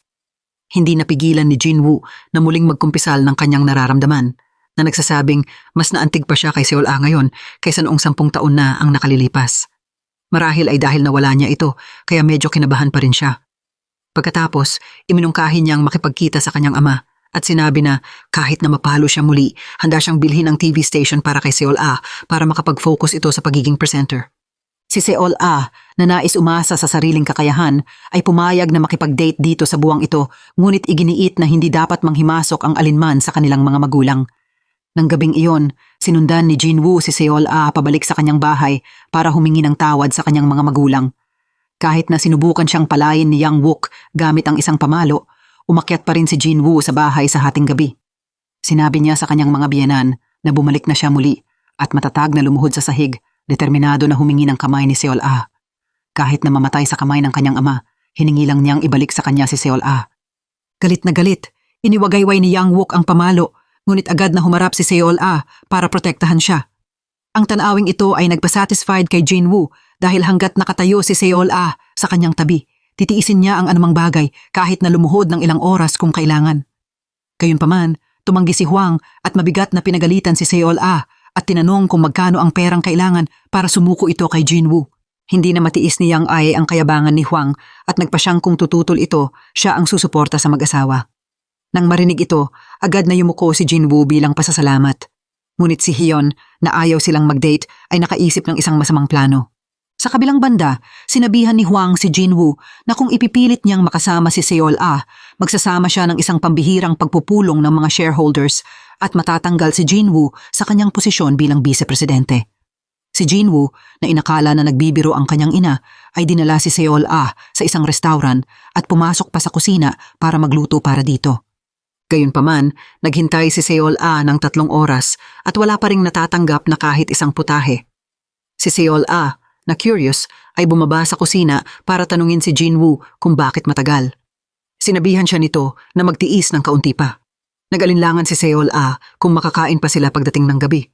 Hindi napigilan ni Jinwoo na muling magkumpisal ng kanyang nararamdaman, na nagsasabing mas naantig pa siya kay Seol Ah ngayon kaysa noong 10 taon na ang nakalilipas. Marahil ay dahil nawala niya ito kaya medyo kinabahan pa rin siya. Pagkatapos, iminungkahi niyang makipagkita sa kanyang ama at sinabi na kahit na mapalo siya muli, handa siyang bilhin ang TV station para kay Seol Ah para makapag-focus ito sa pagiging presenter. Si Seol Ah, na nais umasa sa sariling kakayahan, ay pumayag na makipag-date dito sa buwang ito, ngunit iginiit na hindi dapat manghimasok ang alinman sa kanilang mga magulang. Nang gabing iyon, sinundan ni Jinwoo si Seol Ah pabalik sa kanyang bahay para humingi ng tawad sa kanyang mga magulang. Kahit na sinubukan siyang palayin ni Yang Wook gamit ang isang pamalo, umakyat pa rin si Jinwoo sa bahay sa hating gabi. Sinabi niya sa kanyang mga biyenan na bumalik na siya muli at matatag na lumuhod sa sahig, determinado na humingi ng kamay ni Seol Ah. Kahit na mamatay sa kamay ng kanyang ama, hiningi lang niyang ibalik sa kanya si Seol Ah. Galit na galit, iniwagayway ni Yang Wook ang pamalo, ngunit agad na humarap si Seol Ah para protektahan siya. Ang tanawing ito ay nagpasatisfied kay Jinwoo dahil hanggat nakatayo si Seol Ah sa kanyang tabi, titiisin niya ang anumang bagay kahit na lumuhod ng ilang oras kung kailangan. Gayunpaman, tumanggi si Huang at mabigat na pinagalitan si Seol Ah at tinanong kung magkano ang perang kailangan para sumuko ito kay Jinwoo. Hindi na matiis ni Yang Ai ang kayabangan ni Huang at nagpa siyang kung tututol ito, siya ang susuporta sa mag-asawa. Nang marinig ito, agad na yumuko si Jinwoo bilang pasasalamat. Ngunit si Hyeon, na ayaw silang mag-date, ay nakaisip ng isang masamang plano. Sa kabilang banda, sinabihan ni Huang si Jinwoo na kung ipipilit niyang makasama si Seol Ah, magsasama siya ng isang pambihirang pagpupulong ng mga shareholders at matatanggal si Jinwoo sa kanyang posisyon bilang vice-presidente. Si Jinwoo, na inakala na nagbibiro ang kanyang ina, ay dinala si Seol Ah sa isang restaurant at pumasok pa sa kusina para magluto para dito. Gayunpaman, naghintay si Seol Ah ng 3 oras at wala pa ring natatanggap na kahit isang putahe. Si Seol Ah, na curious, ay bumaba sa kusina para tanungin si Jinwoo kung bakit matagal. Sinabihan siya nito na magtiis ng kaunti pa. Nag-alinlangan si Seol Ah kung makakain pa sila pagdating ng gabi.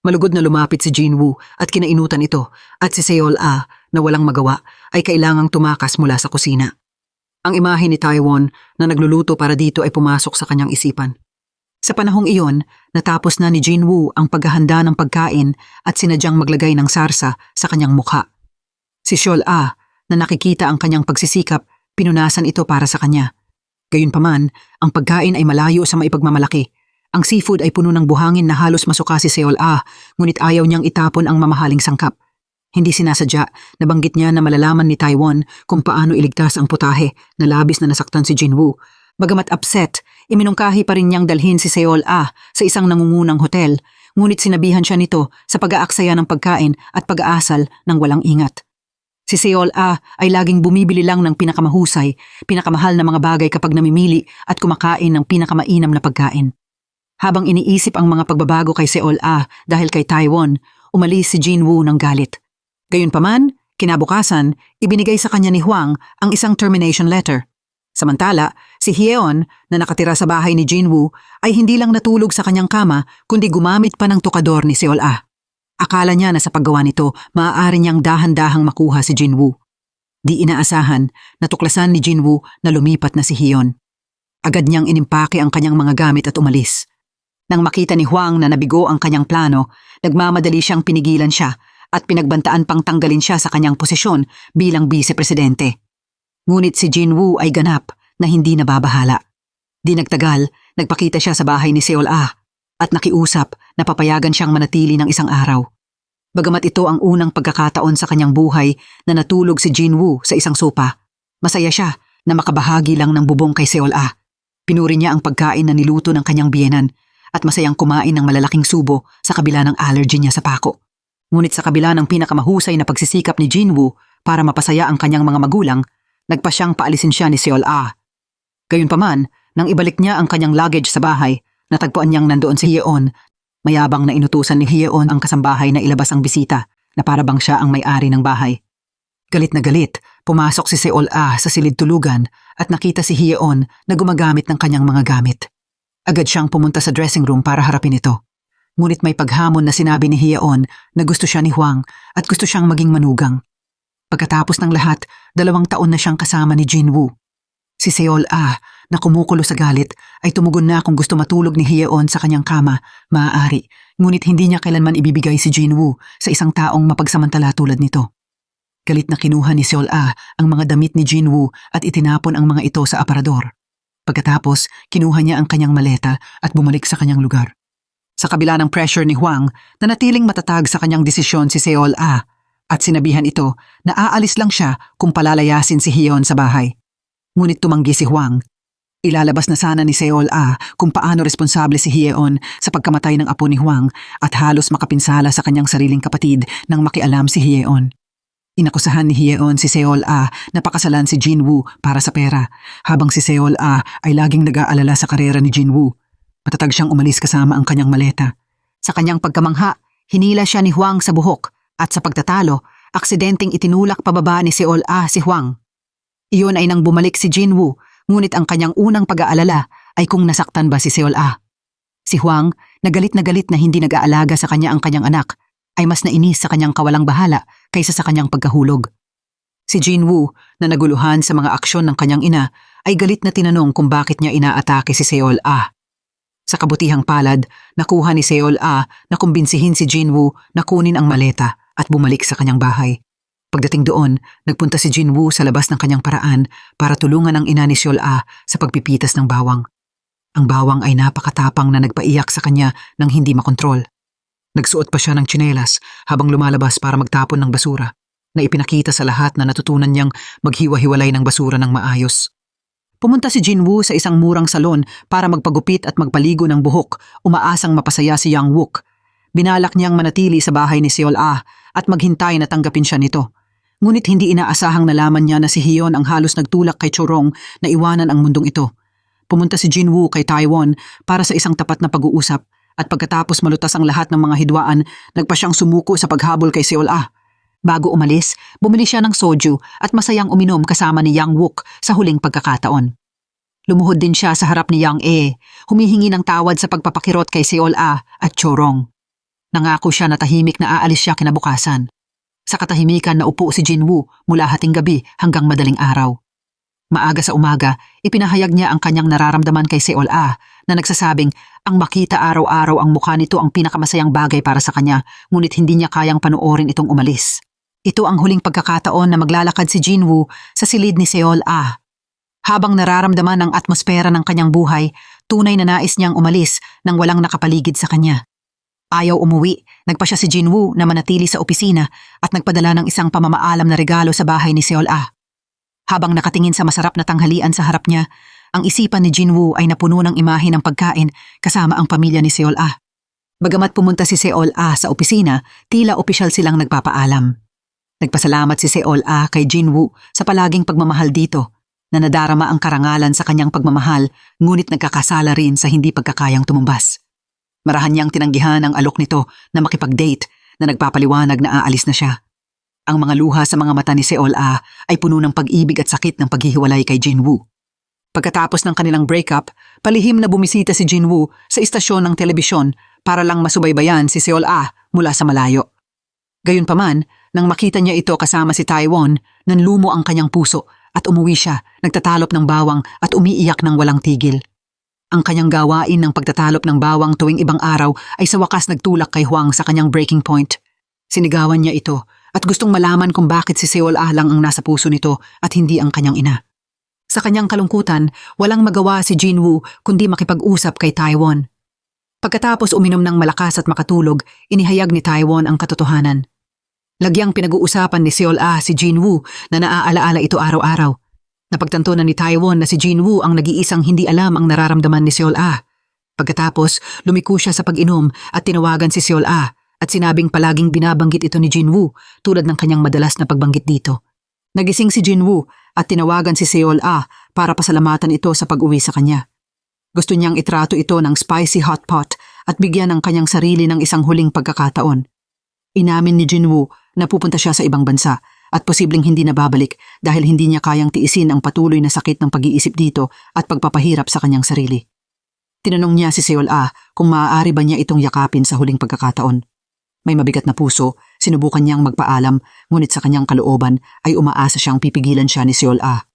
Malugod na lumapit si Jinwoo at kinainutan ito at si Seol Ah na walang magawa ay kailangang tumakas mula sa kusina. Ang imahe ni Taiwan na nagluluto para dito ay pumasok sa kanyang isipan. Sa panahong iyon, natapos na ni Jinwoo ang paghahanda ng pagkain at sinadyang maglagay ng sarsa sa kanyang mukha. Si Seol Ah, na nakikita ang kanyang pagsisikap, pinunasan ito para sa kanya. Gayunpaman, ang pagkain ay malayo sa maipagmamalaki. Ang seafood ay puno ng buhangin na halos masuka si Seol Ah, ngunit ayaw niyang itapon ang mamahaling sangkap. Hindi sinasadya, nabanggit niya na malalaman ni Taiwan kung paano iligtas ang putahe na labis na nasaktan si Jinwoo. Bagamat upset, iminungkahi pa rin niyang dalhin si Seol Ah sa isang nangungunang hotel, ngunit sinabihan siya nito sa pag-aaksaya ng pagkain at pag-aasal ng walang ingat. Si Seol Ah ay laging bumibili lang ng pinakamahusay, pinakamahal na mga bagay kapag namimili at kumakain ng pinakamainam na pagkain. Habang iniisip ang mga pagbabago kay Seol Ah dahil kay Taiwan, umalis si Jinwoo ng galit. Gayunpaman, kinabukasan, ibinigay sa kanya ni Huang ang isang termination letter. Samantala, si Hyeon na nakatira sa bahay ni Jinwoo ay hindi lang natulog sa kanyang kama kundi gumamit pa ng tukador ni Seol Ah. Akala niya na sa paggawa nito, maaari niyang dahan-dahang makuha si Jinwoo. Di inaasahan, natuklasan ni Jinwoo na lumipat na si Hyeon. Agad niyang inimpake ang kanyang mga gamit at umalis. Nang makita ni Huang na nabigo ang kanyang plano, nagmamadali siyang pinigilan siya at pinagbantaan pang tanggalin siya sa kanyang posisyon bilang vice-presidente. Ngunit si Jinwoo ay ganap na hindi nababahala. Di nagtagal, nagpakita siya sa bahay ni Seol Ah at nakiusap na papayagan siyang manatili ng isang araw. Bagamat ito ang unang pagkakataon sa kanyang buhay na natulog si Jinwoo sa isang sopa, masaya siya na makabahagi lang ng bubong kay Seol Ah. Pinuri niya ang pagkain na niluto ng kanyang biyenan at masayang kumain ng malalaking subo sa kabila ng allergy niya sa pako. Ngunit sa kabila ng pinakamahusay na pagsisikap ni Jinwoo para mapasaya ang kanyang mga magulang, nagpa siyang paalisin siya ni Seol Ah. Gayunpaman, nang ibalik niya ang kanyang luggage sa bahay, natagpuan niyang nandoon si Hyeon. Mayabang na inutusan ni Hyeon ang kasambahay na ilabas ang bisita na para bang siya ang may-ari ng bahay. Galit na galit, pumasok si Seol Ah sa silid tulugan at nakita si Hyeon na gumagamit ng kanyang mga gamit. Agad siyang pumunta sa dressing room para harapin ito. Ngunit may paghamon na sinabi ni Hyeon na gusto siya ni Huang at gusto siyang maging manugang. Pagkatapos ng lahat, 2 taon na siyang kasama ni Jinwoo. Si Seol Ah, na kumukulo sa galit, ay tumugon na kung gusto matulog ni Hyeon sa kanyang kama, maaari. Ngunit hindi niya kailanman ibibigay si Jinwoo sa isang taong mapagsamantala tulad nito. Galit na kinuha ni Seol Ah ang mga damit ni Jinwoo at itinapon ang mga ito sa aparador. Pagkatapos, kinuha niya ang kanyang maleta at bumalik sa kanyang lugar. Sa kabila ng pressure ni Huang, nanatiling matatag sa kanyang desisyon si Seol Ah at sinabihan ito na aalis lang siya kung palalayasin si Hyeon sa bahay. Ngunit tumanggi si Huang. Ilalabas na sana ni Seol Ah kung paano responsable si Hyeon sa pagkamatay ng apo ni Huang at halos makapinsala sa kanyang sariling kapatid nang makialam si Hyeon. Inakusahan ni Hyeon si Seol Ah na pakasalan si Jinwoo para sa pera, habang si Seol Ah ay laging nag-aalala sa karera ni Jinwoo. Matatag siyang umalis kasama ang kanyang maleta. Sa kanyang pagkamangha, hinila siya ni Huang sa buhok at sa pagtatalo, aksidenteng itinulak pababa ni Seol Ah si Huang. Iyon ay nang bumalik si Jinwoo, ngunit ang kanyang unang pag-aalala ay kung nasaktan ba si Seol Ah. Si Huang, na galit na hindi nag-aalaga sa kanya ang kanyang anak, ay mas nainis sa kanyang kawalang bahala kaysa sa kanyang pagkahulog. Si Jinwoo, na naguluhan sa mga aksyon ng kanyang ina, ay galit na tinanong kung bakit niya inaatake si Seol-ah. Sa kabutihang palad, nakuha ni Seol-ah na kumbinsihin si Jinwoo na kunin ang maleta at bumalik sa kanyang bahay. Pagdating doon, nagpunta si Jinwoo sa labas ng kanyang paraan para tulungan ang ina ni Seol-ah sa pagpipitas ng bawang. Ang bawang ay napakatapang na nagpaiyak sa kanya nang hindi makontrol. Nagsuot pa siya ng tsinelas habang lumalabas para magtapon ng basura, na ipinakita sa lahat na natutunan niyang maghiwa-hiwalay ng basura ng maayos. Pumunta si Jinwoo sa isang murang salon para magpagupit at magpaligo ng buhok, umaasang mapasaya si Yang Wook. Binalak niyang manatili sa bahay ni Seol-ah at maghintay na tanggapin siya nito. Ngunit hindi inaasahang nalaman niya na si Hyeon ang halos nagtulak kay Chorong na iwanan ang mundong ito. Pumunta si Jinwoo kay Taiwan para sa isang tapat na pag-uusap at pagkatapos malutas ang lahat ng mga hidwaan, nagpa siyang sumuko sa paghabol kay Seol-ah. Bago umalis, bumili siya ng soju at masayang uminom kasama ni Yang Wook sa huling pagkakataon. Lumuhod din siya sa harap ni Yang humihingi ng tawad sa pagpapakirot kay Seol-ah at Chorong. Nangako siya na tahimik na aalis siya kinabukasan. Sa katahimikan naupo si Jinwoo mula hating gabi hanggang madaling araw. Maaga sa umaga, ipinahayag niya ang kanyang nararamdaman kay Seol-ah na nagsasabing ang makita araw-araw ang mukha nito ang pinakamasayang bagay para sa kanya, ngunit hindi niya kayang panoorin itong umalis. Ito ang huling pagkakataon na maglalakad si Jinwoo sa silid ni Seol-ah. Habang nararamdaman ang atmosfera ng kanyang buhay, tunay na nais niyang umalis nang walang nakapaligid sa kanya. Ayaw umuwi, nagpa siya si Jinwoo na manatili sa opisina at nagpadala ng isang pamamaalam na regalo sa bahay ni Seol-ah. Habang nakatingin sa masarap na tanghalian sa harap niya, ang isipan ni Jinwoo ay napuno ng imahe ng pagkain kasama ang pamilya ni Seol-ah. Bagamat pumunta si Seol-ah sa opisina, tila opisyal silang nagpapaalam. Nagpasalamat si Seol-ah kay Jinwoo sa palaging pagmamahal dito, na nadarama ang karangalan sa kanyang pagmamahal, ngunit nagkakasala rin sa hindi pagkakayang tumumbas. Marahan niyang tinanggihan ang alok nito na makipag-date na nagpapaliwanag na aalis na siya. Ang mga luha sa mga mata ni Seol-ah ay puno ng pag-ibig at sakit ng paghihiwalay kay Jinwoo. Pagkatapos ng kanilang breakup, palihim na bumisita si Jinwoo sa istasyon ng telebisyon para lang masubaybayan si Seol-ah mula sa malayo. Gayunpaman, nang makita niya ito kasama si Taiwan, nanlumo ang kanyang puso at umuwi siya, nagtatalop ng bawang at umiiyak ng walang tigil. Ang kanyang gawain ng pagtatalop ng bawang tuwing ibang araw ay sa wakas nagtulak kay Hwang sa kanyang breaking point. Sinigawan niya ito at gustong malaman kung bakit si Seol-ah lang ang nasa puso nito at hindi ang kanyang ina. Sa kanyang kalungkutan, walang magawa si Jinwoo kundi makipag-usap kay Taiwan. Pagkatapos uminom ng malakas at makatulog, inihayag ni Taiwan ang katotohanan. Lagyang pinag-uusapan ni Seol-ah si Jinwoo na naaalaala ito araw-araw. Napagtanto na ni Taiwan na si Jinwoo ang nag-iisang hindi alam ang nararamdaman ni Seol-ah. Pagkatapos, lumiko siya sa pag-inom at tinawagan si Seol-ah at sinabing palaging binabanggit ito ni Jinwoo tulad ng kanyang madalas na pagbanggit dito. Nagising si Jinwoo at tinawagan si Seol-ah para pasalamatan ito sa pag-uwi sa kanya. Gusto niyang itrato ito ng spicy hot pot at bigyan ang kanyang sarili ng isang huling pagkakataon. Inamin ni Jinwoo na pupunta siya sa ibang bansa at posibleng hindi na babalik dahil hindi niya kayang tiisin ang patuloy na sakit ng pag-iisip dito at pagpapahirap sa kanyang sarili. Tinanong niya si Seol-ah kung maaari ba niya itong yakapin sa huling pagkakataon. May mabigat na puso, sinubukan niyang magpaalam, ngunit sa kanyang kalooban ay umaasa siyang pipigilan siya ni Seol-ah.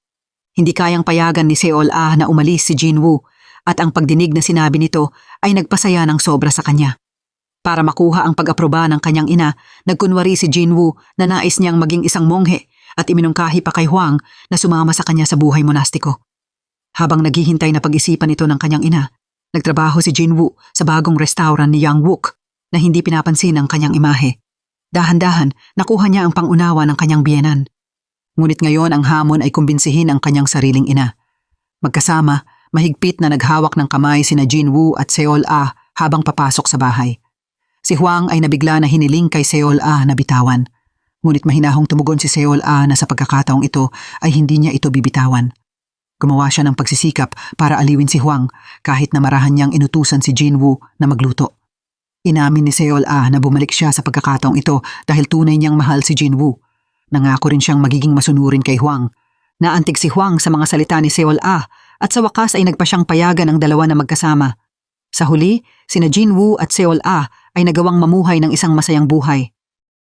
Hindi kayang payagan ni Seol-ah na umalis si Jinwoo at ang pagdinig na sinabi nito ay nagpasaya ng sobra sa kanya. Para makuha ang pag-aproba ng kanyang ina, nagkunwari si Jinwoo na nais niyang maging isang monghe at iminungkahi pa kay Hwang na sumama sa kanya sa buhay monastiko. Habang naghihintay na pag-isipan ito ng kanyang ina, nagtrabaho si Jinwoo sa bagong restaurant ni Yang Wook na hindi pinapansin ang kanyang imahe. Dahan-dahan, nakuha niya ang pangunawa ng kanyang biyenan. Ngunit ngayon ang hamon ay kumbinsihin ang kanyang sariling ina. Magkasama, mahigpit na naghawak ng kamay sina Jinwoo at Seol-ah habang papasok sa bahay. Si Hwang ay nabigla na hiniling kay Seol-ah na bitawan. Ngunit mahinahong tumugon si Seol-ah na sa pagkakataong ito ay hindi niya ito bibitawan. Gumawa siya ng pagsisikap para aliwin si Hwang kahit na marahan niyang inutusan si Jinwoo na magluto. Inamin ni Seol-ah na bumalik siya sa pagkakataong ito dahil tunay niyang mahal si Jinwoo. Nangako rin siyang magiging masunurin kay Hwang. Naantig si Hwang sa mga salita ni Seol-ah at sa wakas ay nagpa siyang payagan ang dalawa na magkasama. Sa huli, sina Jinwoo at Seol-ah ay nagawang mamuhay ng isang masayang buhay.